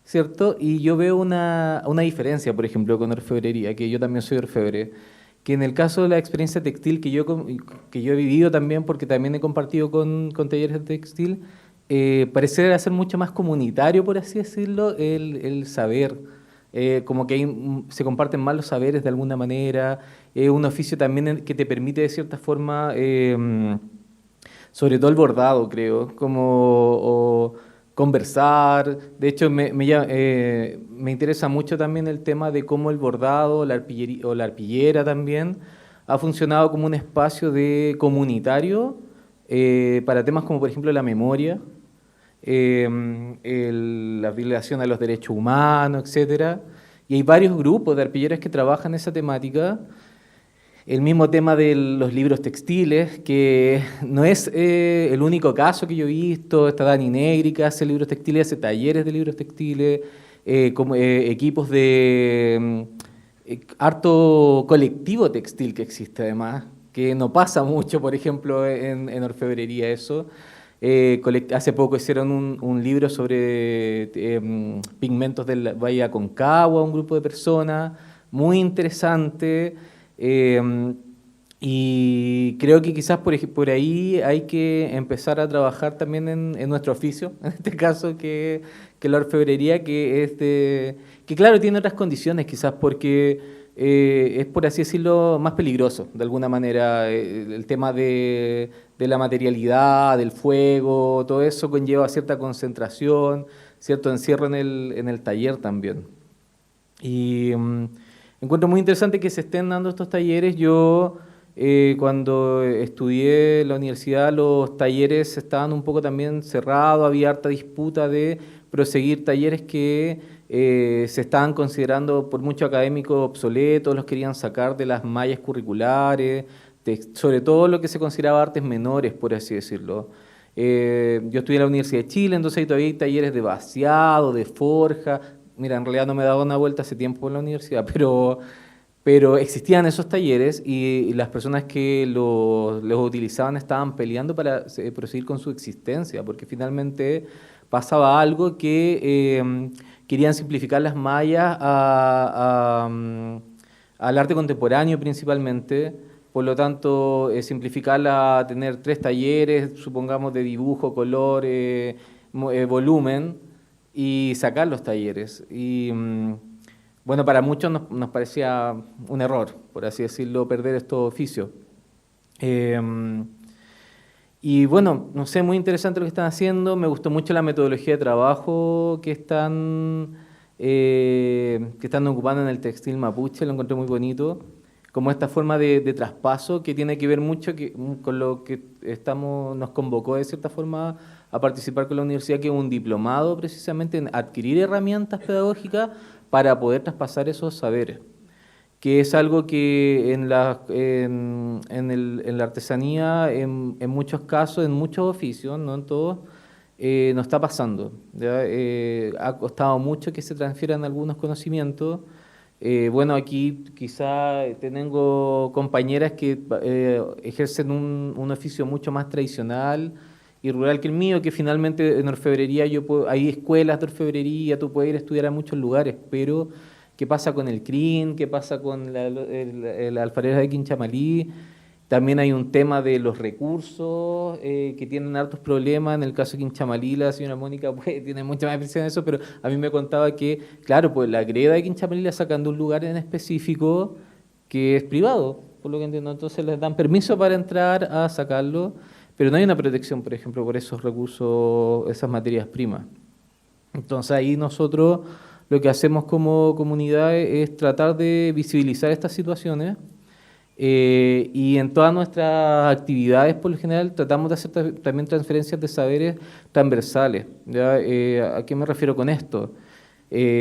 ¿cierto? Y yo veo una diferencia, por ejemplo, con orfebrería, que yo también soy orfebre, que en el caso de la experiencia textil que yo he vivido también, porque también he compartido con talleres de textil, parece ser mucho más comunitario, por así decirlo, el saber. Como que se comparten más los saberes de alguna manera. Un oficio también que te permite de cierta forma, sobre todo el bordado, creo, como conversar. De hecho, me interesa mucho también el tema de cómo el bordado la arpillera también ha funcionado como un espacio comunitario para temas como, por ejemplo, la memoria, la violación a los derechos humanos, etcétera. Y hay varios grupos de arpilleras que trabajan esa temática. El mismo tema de los libros textiles, que no es el único caso que yo he visto. Está Dani Negri, que hace libros textiles, hace talleres de libros textiles, equipos de harto colectivo textil que existe además, que no pasa mucho, por ejemplo, en orfebrería eso. Hace poco hicieron un libro sobre pigmentos del Valle Aconcagua, un grupo de personas, muy interesante. Y creo que quizás por ahí hay que empezar a trabajar también en nuestro oficio, en este caso que la orfebrería, que claro, tiene otras condiciones quizás porque es, por así decirlo, más peligroso, de alguna manera. El tema de la materialidad, del fuego, todo eso conlleva cierta concentración, cierto encierro en el taller también. Y encuentro muy interesante que se estén dando estos talleres. Yo, cuando estudié en la universidad, los talleres estaban un poco también cerrados, había harta disputa de proseguir talleres que se estaban considerando por muchos académicos obsoletos, los querían sacar de las mallas curriculares, sobre todo lo que se consideraba artes menores, por así decirlo. Yo estudié en la Universidad de Chile, entonces ahí todavía hay talleres de vaciado, de forja. Mira, en realidad no me he dado una vuelta hace tiempo en la universidad, pero existían esos talleres y las personas que los utilizaban estaban peleando para proseguir con su existencia, porque finalmente pasaba algo que querían simplificar las mallas al arte contemporáneo principalmente. Por lo tanto, simplificarla a tener 3 talleres, supongamos, de dibujo, color, volumen, y sacar los talleres. Y bueno, para muchos nos parecía un error, por así decirlo, perder estos oficios. Y bueno, no sé, muy interesante lo que están haciendo. Me gustó mucho la metodología de trabajo que están ocupando en el textil mapuche, lo encontré muy bonito. Como esta forma de traspaso que tiene que ver mucho con lo que nos convocó de cierta forma a participar con la universidad, que es un diplomado precisamente en adquirir herramientas pedagógicas para poder traspasar esos saberes, que es algo que en la artesanía, en muchos casos, en muchos oficios, no en todos, no está pasando, ¿ya? Ha costado mucho que se transfieran algunos conocimientos. Bueno, aquí quizá tengo compañeras que ejercen un oficio mucho más tradicional y rural que el mío, que finalmente en orfebrería hay escuelas de orfebrería, tú puedes ir a estudiar a muchos lugares, pero ¿qué pasa con el CRIN? ¿Qué pasa con la alfarera de Quinchamalí? También hay un tema de los recursos que tienen hartos problemas. En el caso de Quinchamalí, la señora Mónica tiene mucha más expresión en eso, pero a mí me contaba que, claro, pues la greda de Quinchamalí la sacan de un lugar en específico que es privado, por lo que entiendo. Entonces les dan permiso para entrar a sacarlo, pero no hay una protección, por ejemplo, por esos recursos, esas materias primas. Entonces ahí nosotros lo que hacemos como comunidad es tratar de visibilizar estas situaciones. Y en todas nuestras actividades, por lo general, tratamos de hacer también transferencias de saberes transversales, ¿ya? ¿A qué me refiero con esto?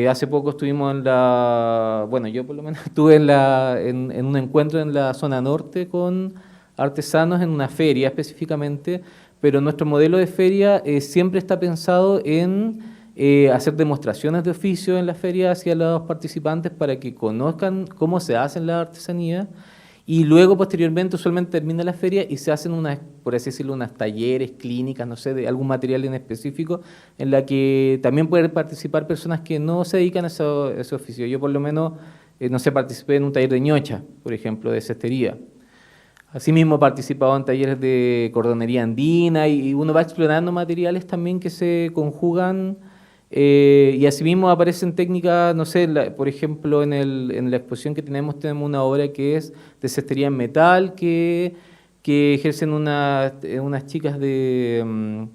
Hace poco estuvimos bueno, yo por lo menos estuve en un encuentro en la zona norte con artesanos en una feria específicamente, pero nuestro modelo de feria siempre está pensado en hacer demostraciones de oficio en la feria hacia los participantes para que conozcan cómo se hacen las artesanías. Y luego, posteriormente, usualmente termina la feria y se hacen por así decirlo, unas talleres, clínicas, no sé, de algún material en específico, en la que también pueden participar personas que no se dedican a ese oficio. Yo, por lo menos, no sé, participé en un taller de ñocha, por ejemplo, de cestería. Asimismo, he participado en talleres de cordonería andina y uno va explorando materiales también que se conjugan. Y asimismo aparecen técnicas, no sé, por ejemplo, en la exposición que tenemos una obra que es de cestería en metal, que ejercen unas chicas de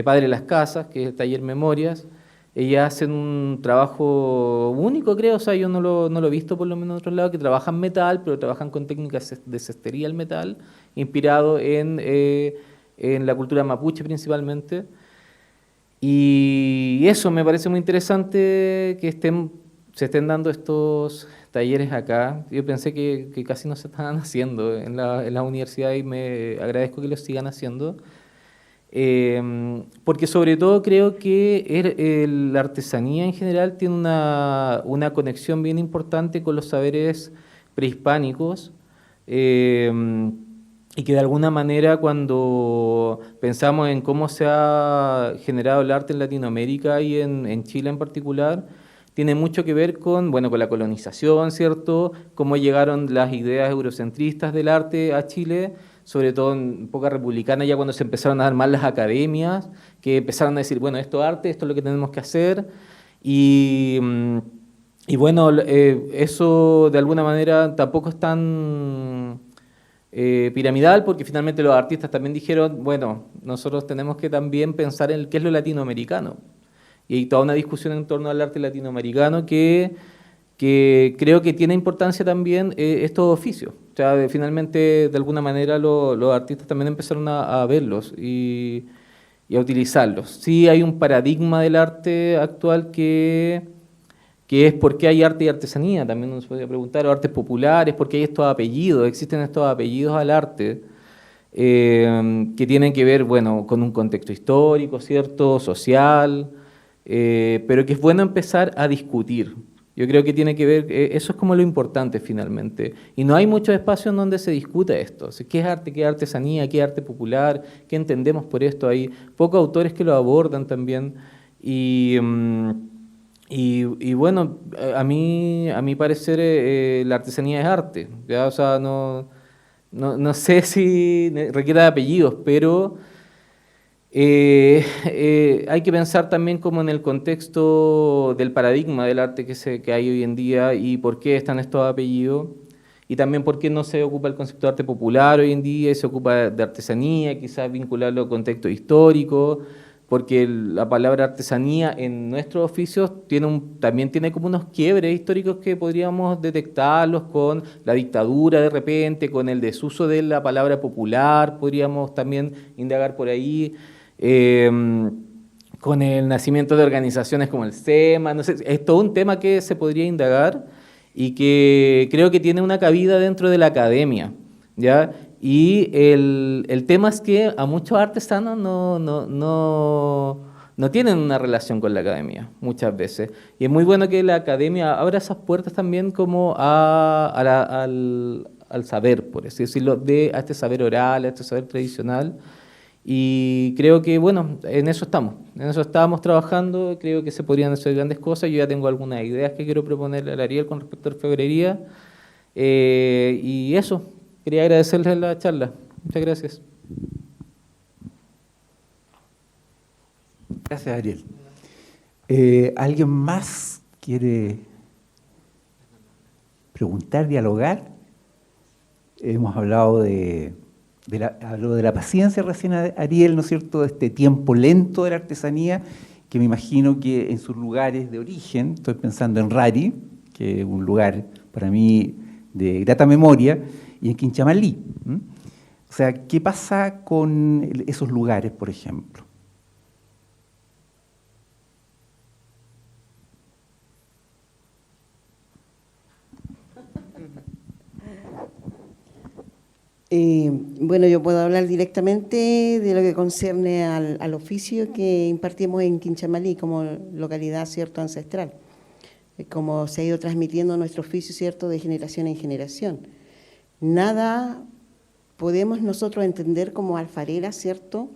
Padre Las Casas, que es el taller Memorias. Ellas hacen un trabajo único, creo, o sea, yo no lo he visto por lo menos en otros lados, que trabajan metal, pero trabajan con técnicas de cestería al metal, inspirado en la cultura mapuche principalmente. Y eso me parece muy interesante que se estén dando estos talleres acá. Yo pensé que casi no se estaban haciendo en la universidad y me agradezco que los sigan haciendo. Porque sobre todo creo que la artesanía en general tiene una conexión bien importante con los saberes prehispánicos. Y que de alguna manera cuando pensamos en cómo se ha generado el arte en Latinoamérica y en Chile en particular, tiene mucho que ver con la colonización, ¿cierto? Cómo llegaron las ideas eurocentristas del arte a Chile, sobre todo en época republicana, ya cuando se empezaron a armar las academias, que empezaron a decir, bueno, esto es arte, esto es lo que tenemos que hacer, y bueno, eso de alguna manera tampoco es tan piramidal, porque finalmente los artistas también dijeron, bueno, nosotros tenemos que también pensar en qué es lo latinoamericano. Y hay toda una discusión en torno al arte latinoamericano que creo que tiene importancia también estos oficios. O sea, finalmente, de alguna manera, los artistas también empezaron a verlos y a utilizarlos. Sí hay un paradigma del arte actual que es por qué hay arte y artesanía, también nos podría preguntar, o artes populares, por qué hay estos apellidos, existen estos apellidos al arte, que tienen que ver, con un contexto histórico, ¿cierto?, social, pero que es bueno empezar a discutir. Yo creo que tiene que ver, eso es como lo importante finalmente, y no hay muchos espacios en donde se discuta esto, o sea, ¿qué es arte, qué es artesanía, qué es arte popular, qué entendemos por esto? Hay pocos autores que lo abordan también, y bueno, a mi parecer la artesanía es arte, ¿ya? O sea, no sé si requiere de apellidos, pero hay que pensar también como en el contexto del paradigma del arte que hay hoy en día y por qué están estos apellidos, y también por qué no se ocupa el concepto de arte popular hoy en día y se ocupa de artesanía, quizás vincularlo a contextos históricos, porque la palabra artesanía en nuestros oficios también tiene como unos quiebres históricos que podríamos detectarlos con la dictadura de repente, con el desuso de la palabra popular, podríamos también indagar por ahí. con el nacimiento de organizaciones como el SEMA, no sé, es todo un tema que se podría indagar y que creo que tiene una cabida dentro de la academia, ¿ya? Y el tema es que a muchos artesanos no tienen una relación con la academia, muchas veces. Y es muy bueno que la academia abra esas puertas también como al saber, por así decirlo, a este saber oral, a este saber tradicional. Y creo que, bueno, en eso estábamos trabajando, creo que se podrían hacer grandes cosas. Yo ya tengo algunas ideas que quiero proponerle a Ariel con respecto a orfebrería. Y eso, quería agradecerles la charla. Muchas gracias. Gracias, Ariel. ¿Alguien más quiere preguntar, dialogar? Hemos hablado habló de la paciencia recién Ariel, ¿no es cierto?, de este tiempo lento de la artesanía, que me imagino que en sus lugares de origen, estoy pensando en Rari, que es un lugar para mí de grata memoria, y en Quinchamalí. O sea, ¿qué pasa con esos lugares, por ejemplo? Bueno, yo puedo hablar directamente de lo que concierne al oficio que impartimos en Quinchamalí como localidad, cierto, ancestral, como se ha ido transmitiendo nuestro oficio, cierto, de generación en generación. Nada podemos nosotros entender como alfareras, cierto,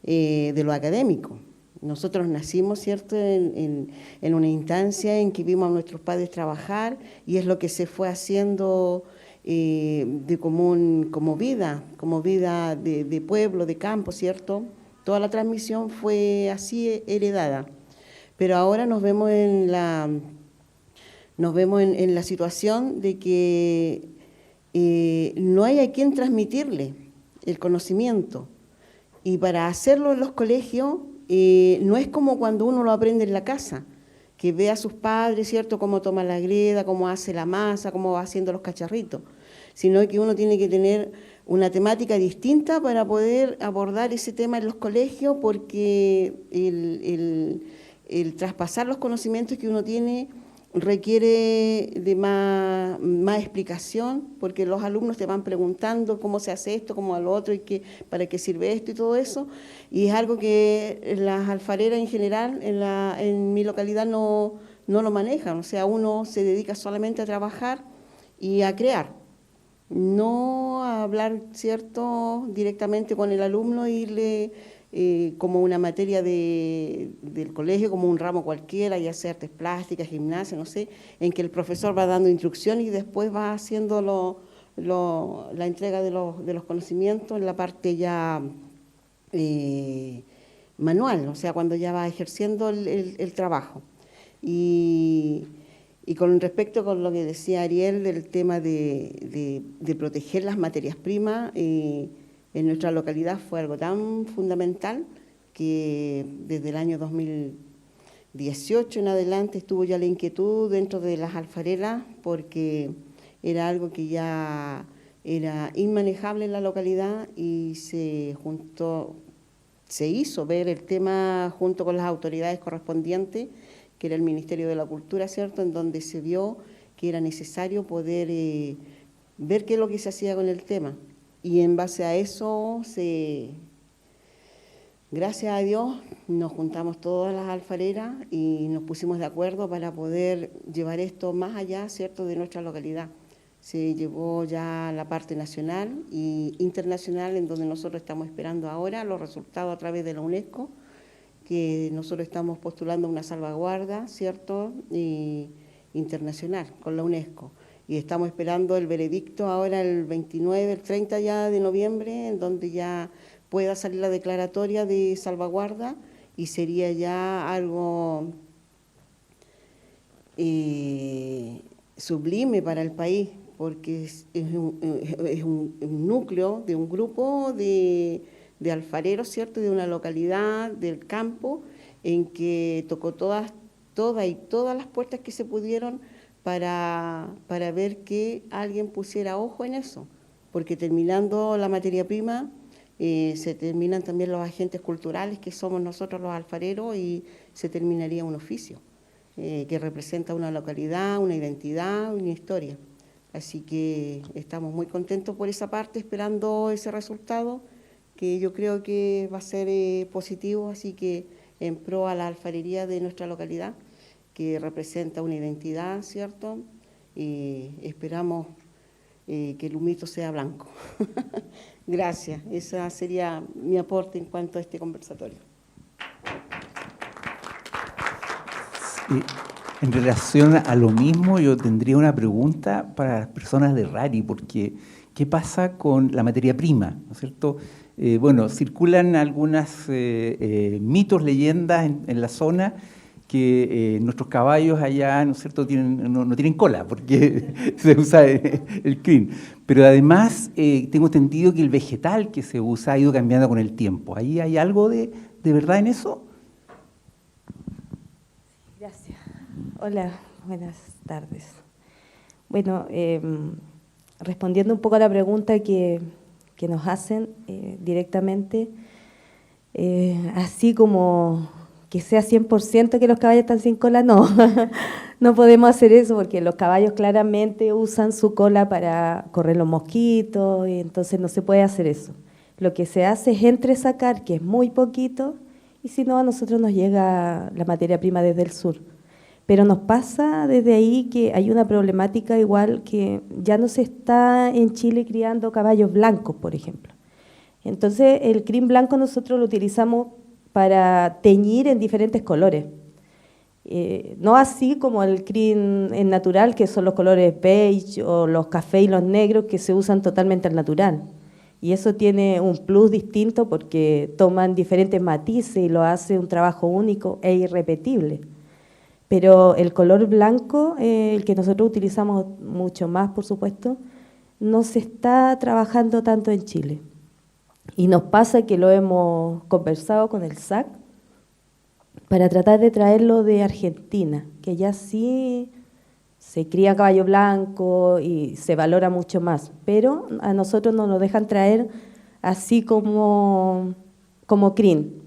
de lo académico. Nosotros nacimos, cierto, en una instancia en que vimos a nuestros padres trabajar y es lo que se fue haciendo de común, como vida de pueblo, de campo, ¿cierto? Toda la transmisión fue así heredada. Pero ahora nos vemos en la situación de que no hay a quien transmitirle el conocimiento. Y para hacerlo en los colegios no es como cuando uno lo aprende en la casa, que ve a sus padres, ¿cierto?, cómo toma la greda, cómo hace la masa, cómo va haciendo los cacharritos, sino que uno tiene que tener una temática distinta para poder abordar ese tema en los colegios, porque el traspasar los conocimientos que uno tiene requiere de más explicación, porque los alumnos te van preguntando cómo se hace esto, cómo a lo otro, y para qué sirve esto y todo eso, y es algo que las alfareras en general en mi localidad no lo manejan, o sea, uno se dedica solamente a trabajar y a crear, no a hablar, ¿cierto?, directamente con el alumno, irle como una materia del colegio, como un ramo cualquiera, ya sea artes plásticas, gimnasia, no sé, en que el profesor va dando instrucción y después va haciendo la entrega de los conocimientos en la parte ya manual, o sea, cuando ya va ejerciendo el trabajo. Y con respecto con lo que decía Ariel del tema de proteger las materias primas, en nuestra localidad fue algo tan fundamental que desde el año 2018 en adelante estuvo ya la inquietud dentro de las alfareras, porque era algo que ya era inmanejable en la localidad y se hizo ver el tema junto con las autoridades correspondientes, que era el Ministerio de la Cultura, ¿cierto?, en donde se vio que era necesario poder ver qué es lo que se hacía con el tema. Y en base a eso, gracias a Dios, nos juntamos todas las alfareras y nos pusimos de acuerdo para poder llevar esto más allá, ¿cierto?, de nuestra localidad. Se llevó ya la parte nacional e internacional, en donde nosotros estamos esperando ahora los resultados a través de la UNESCO, que nosotros estamos postulando una salvaguarda, ¿cierto?, internacional con la UNESCO. Y estamos esperando el veredicto ahora el 29, el 30 ya de noviembre, en donde ya pueda salir la declaratoria de salvaguarda y sería ya algo sublime para el país, porque es un núcleo de un grupo de alfareros, ¿cierto?, de una localidad del campo, en que tocó todas las puertas que se pudieron para ver que alguien pusiera ojo en eso, porque terminando la materia prima se terminan también los agentes culturales que somos nosotros los alfareros y se terminaría un oficio que representa una localidad, una identidad, una historia. Así que estamos muy contentos por esa parte, esperando ese resultado, que yo creo que va a ser positivo, así que en pro a la alfarería de nuestra localidad, que representa una identidad, ¿cierto? Y esperamos que el humito sea blanco. Gracias, ese sería mi aporte en cuanto a este conversatorio. En relación a lo mismo, yo tendría una pregunta para las personas de RARI, porque ¿qué pasa con la materia prima? ¿No es cierto? Bueno, circulan algunas mitos, leyendas en la zona que nuestros caballos allá, ¿no es cierto?, no tienen cola, porque se usa el crin. Pero además, tengo entendido que el vegetal que se usa ha ido cambiando con el tiempo. ¿Ahí hay algo de verdad en eso? Gracias. Hola, buenas tardes. Bueno, respondiendo un poco a la pregunta que nos hacen directamente, así como que sea 100% que los caballos están sin cola, no, no podemos hacer eso porque los caballos claramente usan su cola para correr los mosquitos y entonces no se puede hacer eso. Lo que se hace es entresacar, que es muy poquito, y si no a nosotros nos llega la materia prima desde el sur. Pero nos pasa desde ahí que hay una problemática igual que ya no se está en Chile criando caballos blancos, por ejemplo. Entonces el crin blanco nosotros lo utilizamos para teñir en diferentes colores. No así como el crin en natural, que son los colores beige o los café y los negros que se usan totalmente al natural. Y eso tiene un plus distinto porque toman diferentes matices y lo hace un trabajo único e irrepetible. Pero el color blanco, el que nosotros utilizamos mucho más, por supuesto, no se está trabajando tanto en Chile. Y nos pasa que lo hemos conversado con el SAC para tratar de traerlo de Argentina, que ya sí se cría caballo blanco y se valora mucho más, pero a nosotros no nos dejan traer así como crin.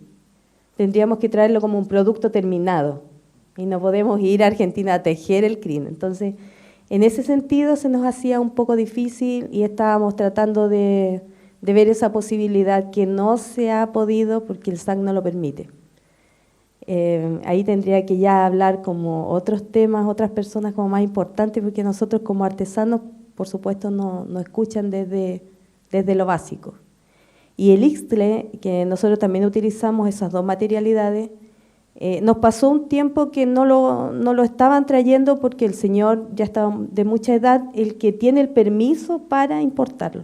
Tendríamos que traerlo como un producto terminado y no podemos ir a Argentina a tejer el crin. Entonces, en ese sentido se nos hacía un poco difícil y estábamos tratando de ver esa posibilidad que no se ha podido porque el SAC no lo permite. Ahí tendría que ya hablar como otros temas, otras personas como más importantes, porque nosotros como artesanos, por supuesto, no escuchan desde lo básico. Y el ixtle, que nosotros también utilizamos esas dos materialidades, nos pasó un tiempo que no lo estaban trayendo porque el señor ya estaba de mucha edad, el que tiene el permiso para importarlo.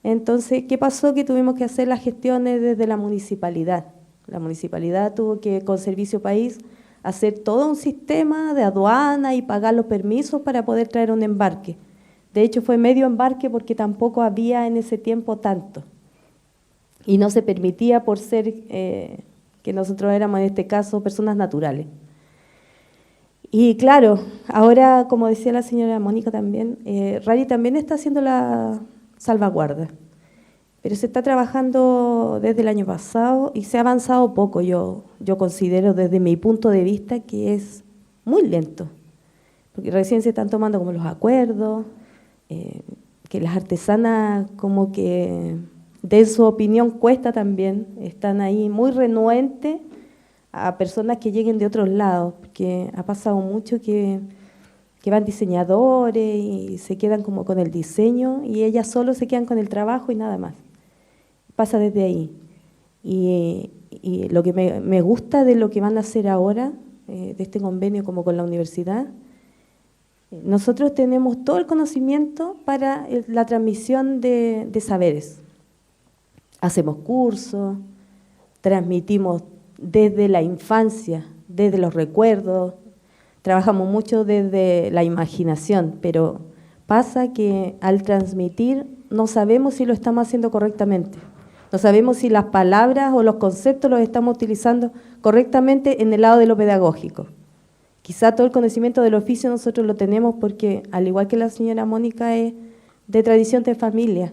Entonces, ¿qué pasó? Que tuvimos que hacer las gestiones desde la municipalidad. La municipalidad tuvo que, con Servicio País, hacer todo un sistema de aduana y pagar los permisos para poder traer un embarque. De hecho, fue medio embarque porque tampoco había en ese tiempo tanto. Y no se permitía por ser que nosotros éramos, en este caso, personas naturales. Y claro, ahora, como decía la señora Mónica también, RARI también está haciendo la salvaguarda. Pero se está trabajando desde el año pasado y se ha avanzado poco. Yo considero desde mi punto de vista que es muy lento, porque recién se están tomando como los acuerdos, que las artesanas como que den su opinión cuesta también, están ahí muy renuentes a personas que lleguen de otros lados, porque ha pasado mucho que van diseñadores y se quedan como con el diseño y ellas solo se quedan con el trabajo y nada más. Pasa desde ahí. Y lo que me gusta de lo que van a hacer ahora, de este convenio como con la universidad, nosotros tenemos todo el conocimiento para la transmisión de saberes. Hacemos cursos, transmitimos desde la infancia, desde los recuerdos, trabajamos mucho desde la imaginación, pero pasa que al transmitir no sabemos si lo estamos haciendo correctamente. No sabemos si las palabras o los conceptos los estamos utilizando correctamente en el lado de lo pedagógico. Quizá todo el conocimiento del oficio nosotros lo tenemos porque, al igual que la señora Mónica, es de tradición de familia.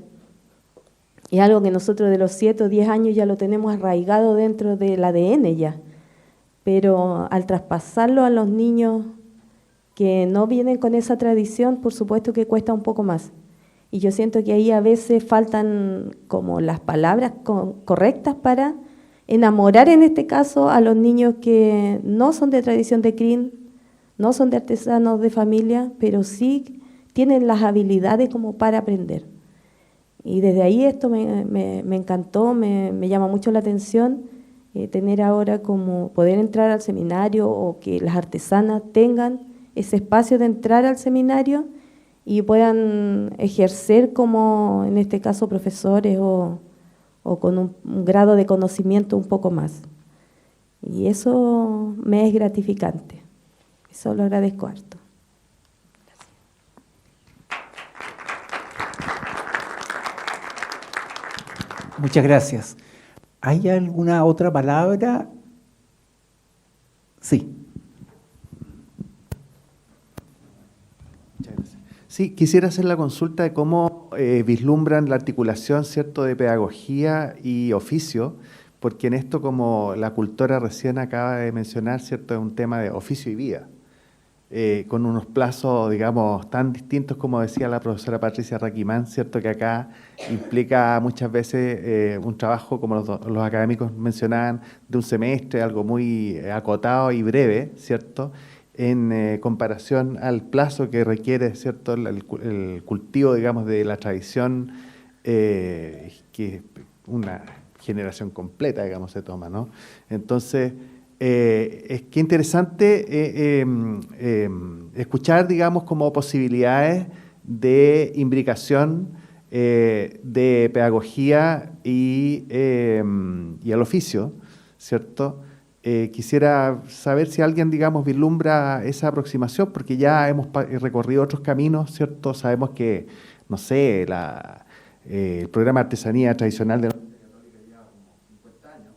es algo que nosotros de los 7 o 10 años ya lo tenemos arraigado dentro del ADN ya, pero al traspasarlo a los niños que no vienen con esa tradición, por supuesto que cuesta un poco más. Y yo siento que ahí a veces faltan como las palabras correctas para enamorar en este caso a los niños que no son de tradición de CRIN, no son de artesanos de familia, pero sí tienen las habilidades como para aprender. Y desde ahí esto me encantó, me llama mucho la atención, tener ahora como poder entrar al seminario o que las artesanas tengan ese espacio de entrar al seminario y puedan ejercer como, en este caso, profesores o con un grado de conocimiento un poco más. Y eso me es gratificante. Eso lo agradezco harto. Muchas gracias. ¿Hay alguna otra palabra? Sí. Muchas gracias. Sí, quisiera hacer la consulta de cómo vislumbran la articulación, ¿cierto?, de pedagogía y oficio, porque en esto, como la cultora recién acaba de mencionar, ¿cierto?, es un tema de oficio y vida, con unos plazos, digamos, tan distintos como decía la profesora Patricia Raquimán, ¿cierto?, que acá implica muchas veces un trabajo, como los académicos mencionaban, de un semestre, algo muy acotado y breve, ¿cierto?, en comparación al plazo que requiere, ¿cierto?, el cultivo, digamos, de la tradición, que es una generación completa, digamos, se toma, ¿no? Entonces, es que interesante escuchar, digamos, como posibilidades de imbricación de pedagogía y el oficio, ¿cierto? Quisiera saber si alguien, digamos, vislumbra esa aproximación, porque ya hemos recorrido otros caminos, ¿cierto? Sabemos que, no sé, el programa de artesanía tradicional de la Católica lleva como 50 años.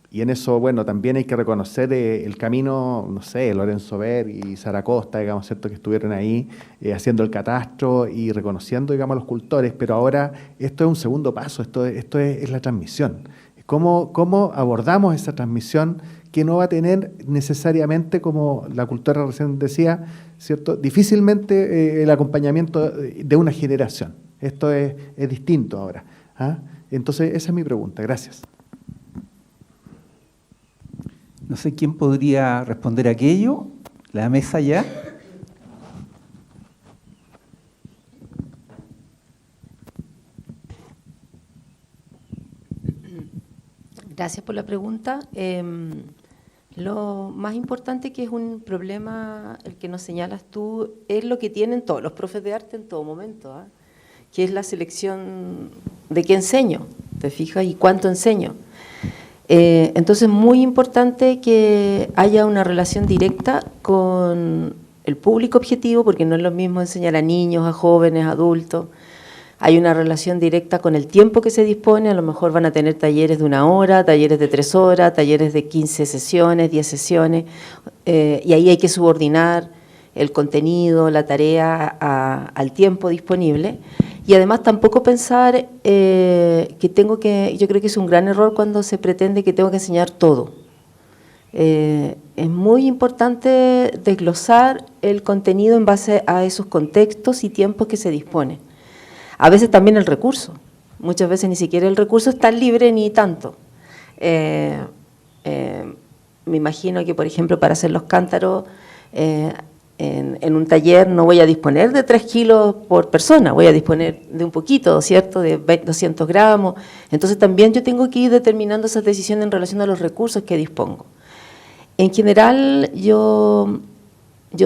Y en eso, bueno, también hay que reconocer el camino, no sé, Lorenzo Ver y Sara Costa, digamos, ¿cierto?, que estuvieron ahí haciendo el catastro y reconociendo, digamos, a los cultores, pero ahora esto es un segundo paso, esto es la transmisión. ¿Cómo abordamos esa transmisión que no va a tener necesariamente, como la cultora recién decía, ¿cierto?, difícilmente el acompañamiento de una generación? Esto es distinto ahora, ¿ah? Entonces, esa es mi pregunta. Gracias. No sé quién podría responder aquello. La mesa ya. Gracias por la pregunta. Lo más importante, que es un problema, el que nos señalas tú, es lo que tienen todos los profes de arte en todo momento, ¿eh?, que es la selección de qué enseño, ¿te fijas? Y cuánto enseño. Entonces, muy importante que haya una relación directa con el público objetivo, porque no es lo mismo enseñar a niños, a jóvenes, a adultos. Hay una relación directa con el tiempo que se dispone, a lo mejor van a tener talleres de 1 hora, talleres de 3 horas, talleres de 15 sesiones, 10 sesiones, y ahí hay que subordinar el contenido, la tarea al tiempo disponible. Y además tampoco pensar yo creo que es un gran error cuando se pretende que tengo que enseñar todo. Es muy importante desglosar el contenido en base a esos contextos y tiempos que se dispone. A veces también el recurso. Muchas veces ni siquiera el recurso es tan libre ni tanto. Me imagino que, por ejemplo, para hacer los cántaros, en un taller no voy a disponer de 3 kilos por persona, voy a disponer de un poquito, ¿cierto?, de 200 gramos. Entonces también yo tengo que ir determinando esas decisiones en relación a los recursos que dispongo. En general, yo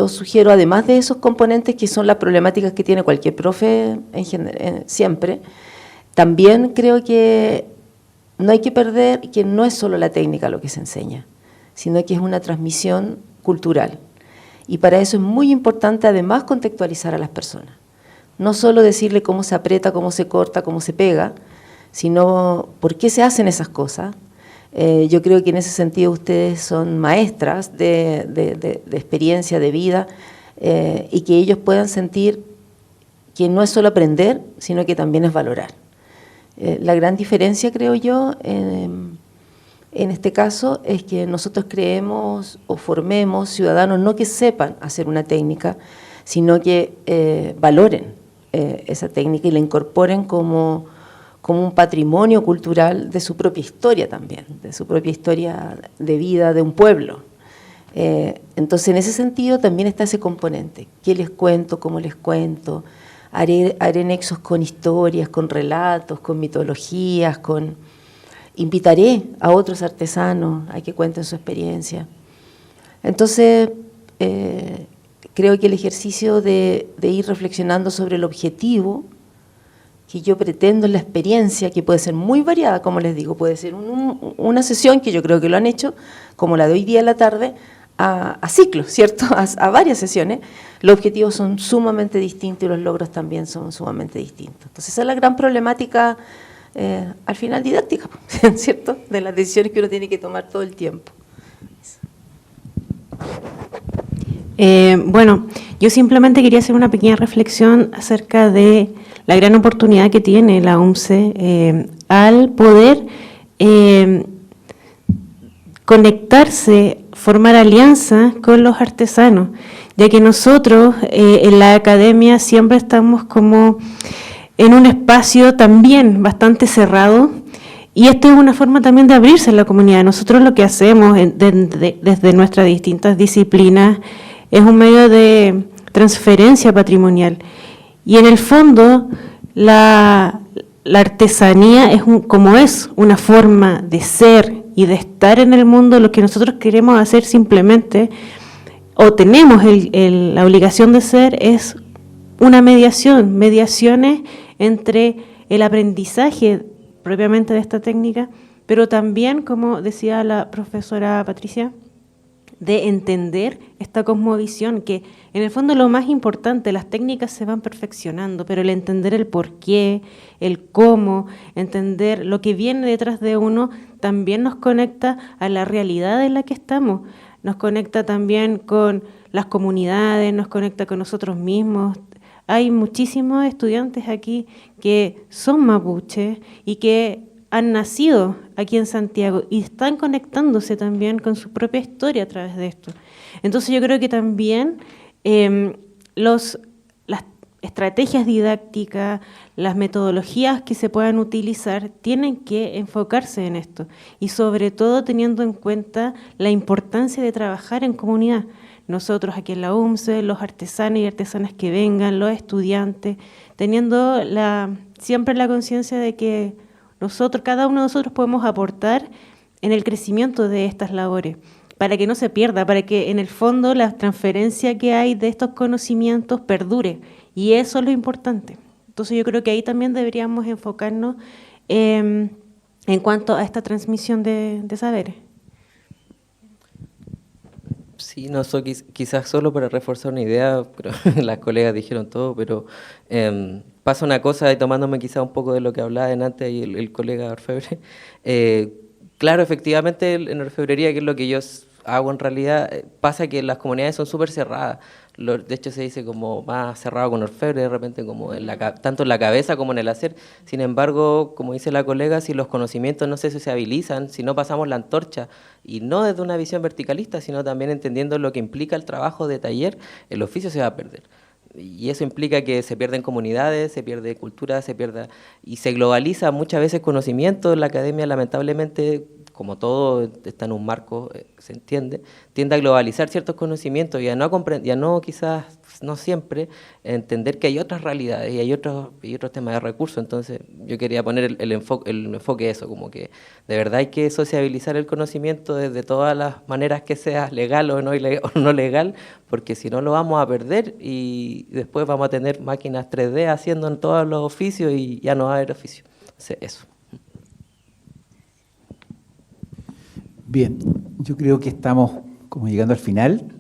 sugiero, además de esos componentes que son las problemáticas que tiene cualquier profe siempre, también creo que no hay que perder que no es solo la técnica lo que se enseña, sino que es una transmisión cultural. Y para eso es muy importante además contextualizar a las personas. No solo decirle cómo se aprieta, cómo se corta, cómo se pega, sino por qué se hacen esas cosas. Yo creo que en ese sentido ustedes son maestras de experiencia, de vida, y que ellos puedan sentir que no es solo aprender, sino que también es valorar. La gran diferencia, creo yo, en este caso, es que nosotros creemos o formemos ciudadanos no que sepan hacer una técnica, sino que valoren esa técnica y la incorporen como un patrimonio cultural de su propia historia también, de su propia historia de vida de un pueblo. Entonces, en ese sentido también está ese componente. ¿Qué les cuento? ¿Cómo les cuento? Haré nexos con historias, con relatos, con mitologías, invitaré a otros artesanos a que cuenten su experiencia. Entonces, creo que el ejercicio de ir reflexionando sobre el objetivo que yo pretendo en la experiencia, que puede ser muy variada, como les digo, puede ser una sesión, que yo creo que lo han hecho, como la de hoy día en la tarde, a ciclos, ¿cierto? A varias sesiones. Los objetivos son sumamente distintos y los logros también son sumamente distintos. Entonces, esa es la gran problemática, al final didáctica, ¿cierto? De las decisiones que uno tiene que tomar todo el tiempo. Bueno, yo simplemente quería hacer una pequeña reflexión acerca de la gran oportunidad que tiene la UMCE al poder conectarse, formar alianzas con los artesanos, ya que nosotros en la academia siempre estamos como en un espacio también bastante cerrado, y esto es una forma también de abrirse a la comunidad. Nosotros lo que hacemos desde nuestras distintas disciplinas es un medio de transferencia patrimonial, y en el fondo la artesanía es una forma de ser y de estar en el mundo. Lo que nosotros queremos hacer simplemente, o tenemos la obligación de ser, es una mediaciones entre el aprendizaje propiamente de esta técnica, pero también, como decía la profesora Patricia, de entender esta cosmovisión, que en el fondo lo más importante, las técnicas se van perfeccionando, pero el entender el por qué, el cómo, entender lo que viene detrás de uno, también nos conecta a la realidad en la que estamos, nos conecta también con las comunidades, nos conecta con nosotros mismos. Hay muchísimos estudiantes aquí que son mapuches y que han nacido aquí en Santiago y están conectándose también con su propia historia a través de esto. Entonces yo creo que también las estrategias didácticas, las metodologías que se puedan utilizar tienen que enfocarse en esto, y sobre todo teniendo en cuenta la importancia de trabajar en comunidad. Nosotros aquí en la UMCE, los artesanos y artesanas que vengan, los estudiantes, teniendo siempre la conciencia de que cada uno de nosotros podemos aportar en el crecimiento de estas labores, para que no se pierda, para que en el fondo la transferencia que hay de estos conocimientos perdure, y eso es lo importante. Entonces yo creo que ahí también deberíamos enfocarnos en cuanto a esta transmisión de saberes. Sí, no, quizás solo para reforzar una idea, pero las colegas dijeron todo, pero pasa una cosa, y tomándome quizás un poco de lo que hablaba antes y el colega Orfebre. Claro, efectivamente en orfebrería, que es lo que yo hago en realidad, pasa que las comunidades son súper cerradas. De hecho se dice como más cerrado con orfebre, de repente como tanto en la cabeza como en el hacer. Sin embargo, como dice la colega, si los conocimientos no se sociabilizan, si no pasamos la antorcha, y no desde una visión verticalista, sino también entendiendo lo que implica el trabajo de taller, el oficio se va a perder. Y eso implica que se pierden comunidades, se pierde cultura, y se globaliza muchas veces conocimiento. La academia, lamentablemente, como todo está en un marco, se entiende, tiende a globalizar ciertos conocimientos y a no quizás, no siempre, entender que hay otras realidades y hay otros temas de recursos. Entonces yo quería poner el enfoque eso, como que de verdad hay que sociabilizar el conocimiento desde todas las maneras que sea, legal o no legal, porque si no lo vamos a perder y después vamos a tener máquinas 3D haciendo en todos los oficios y ya no va a haber oficio. Entonces, eso. Bien, yo creo que estamos como llegando al final.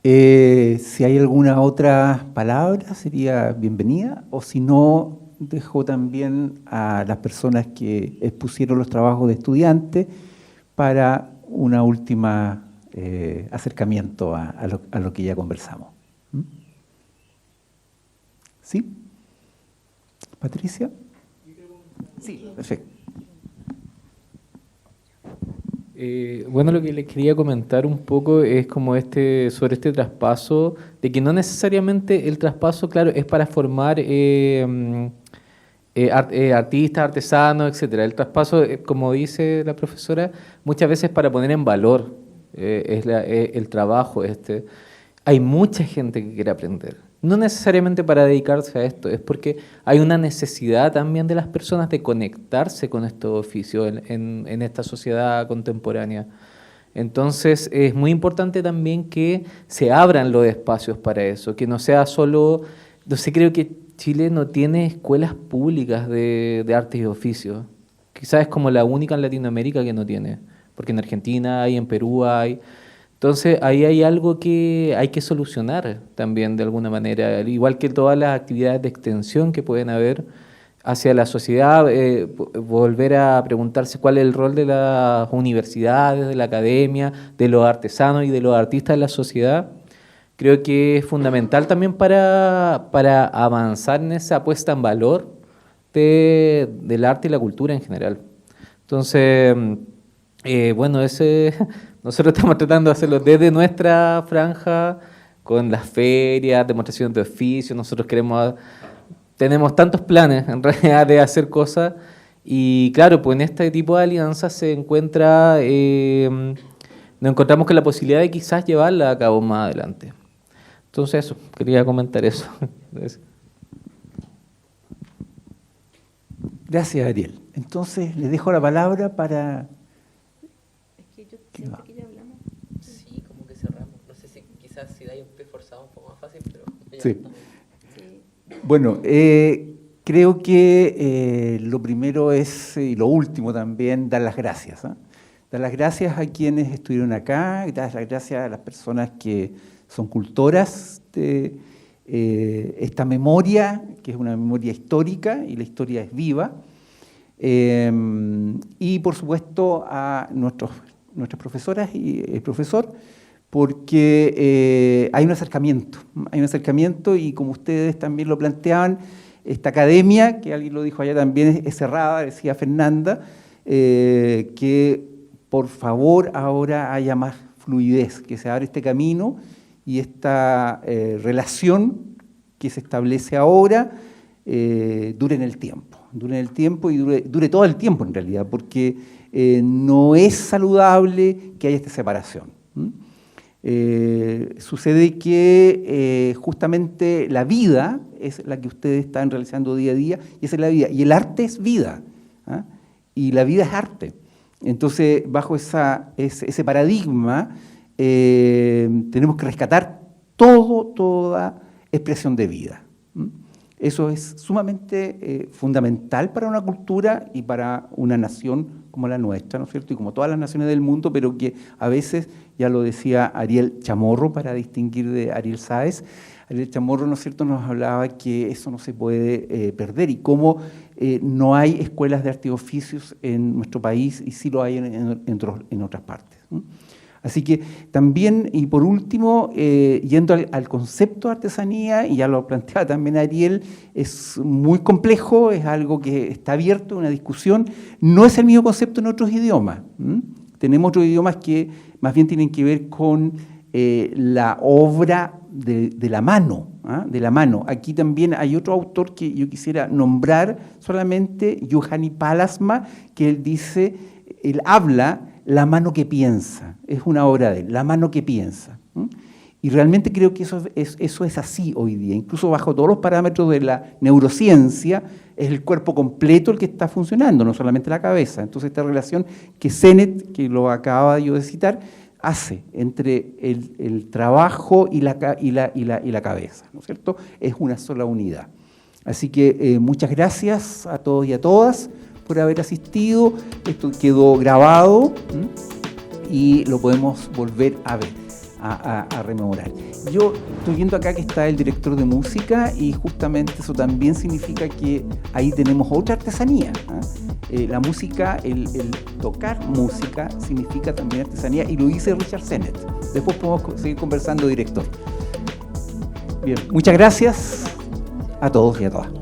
Si hay alguna otra palabra, sería bienvenida, o si no, dejo también a las personas que expusieron los trabajos de estudiantes para una última acercamiento a lo que ya conversamos. ¿Sí? ¿Patricia? Sí, perfecto. Bueno, lo que les quería comentar un poco es como sobre este traspaso, de que no necesariamente el traspaso, claro, es para formar artistas, artesanos, etcétera. El traspaso, como dice la profesora, muchas veces para poner en valor el trabajo. Hay mucha gente que quiere aprender. No necesariamente para dedicarse a esto, es porque hay una necesidad también de las personas de conectarse con estos oficios en esta sociedad contemporánea. Entonces es muy importante también que se abran los espacios para eso, que no sea solo, no sé, creo que Chile no tiene escuelas públicas de artes y oficios. Quizás es como la única en Latinoamérica que no tiene, porque en Argentina hay, en Perú hay. Entonces, ahí hay algo que hay que solucionar también de alguna manera, igual que todas las actividades de extensión que pueden haber hacia la sociedad, volver a preguntarse cuál es el rol de las universidades, de la academia, de los artesanos y de los artistas de la sociedad. Creo que es fundamental también para avanzar en esa puesta en valor del arte y la cultura en general. Entonces, bueno, nosotros estamos tratando de hacerlo desde nuestra franja, con las ferias, demostraciones de oficio. Nosotros tenemos tantos planes en realidad de hacer cosas, y claro, pues en este tipo de alianzas nos encontramos con la posibilidad de quizás llevarla a cabo más adelante. Entonces eso, quería comentar eso. Gracias, Ariel. Entonces, les dejo la palabra para... Sí, como que cerramos. No sé si quizás si da un pie forzado un poco más fácil, pero... Sí. Bueno, creo que lo primero es, y lo último también, dar las gracias. Dar las gracias a quienes estuvieron acá, dar las gracias a las personas que son cultoras de esta memoria, que es una memoria histórica, y la historia es viva. Y, por supuesto, a nuestras profesoras y el profesor, porque hay un acercamiento y como ustedes también lo planteaban, esta academia, que alguien lo dijo allá también, es cerrada, decía Fernanda, que por favor ahora haya más fluidez, que se abra este camino y esta relación que se establece ahora dure en el tiempo y dure todo el tiempo en realidad, porque no es saludable que haya esta separación. Sucede que justamente la vida es la que ustedes están realizando día a día, y esa es la vida, y el arte es vida, y la vida es arte. Entonces, bajo ese paradigma, tenemos que rescatar toda expresión de vida. Eso es sumamente fundamental para una cultura y para una nación como la nuestra, ¿no es cierto? Y como todas las naciones del mundo, pero que a veces, ya lo decía Ariel Chamorro, para distinguir de Ariel Sáez, Ariel Chamorro, ¿no es cierto?, nos hablaba que eso no se puede perder, y cómo no hay escuelas de arte y oficios en nuestro país, y sí lo hay en otras partes, ¿no? Así que también, y por último, yendo al concepto de artesanía, y ya lo planteaba también Ariel, es muy complejo, es algo que está abierto, una discusión, no es el mismo concepto en otros idiomas. Tenemos otros idiomas que más bien tienen que ver con la obra de la mano, de la mano. Aquí también hay otro autor que yo quisiera nombrar solamente, Juhani Pallasmaa, que él habla la mano que piensa, es una obra de él, la mano que piensa. Y realmente creo que eso es así hoy día, incluso bajo todos los parámetros de la neurociencia, es el cuerpo completo el que está funcionando, no solamente la cabeza. Entonces esta relación que Sennett, que lo acaba yo de citar, hace entre el trabajo y la cabeza, ¿no es cierto? Es una sola unidad. Así que muchas gracias a todos y a todas por haber asistido. Esto quedó grabado y lo podemos volver a ver, a rememorar. Yo estoy viendo acá que está el director de música, y justamente eso también significa que ahí tenemos otra artesanía. La música, el tocar música significa también artesanía, y lo dice Richard Sennett. Después podemos seguir conversando, director. Bien, muchas gracias a todos y a todas.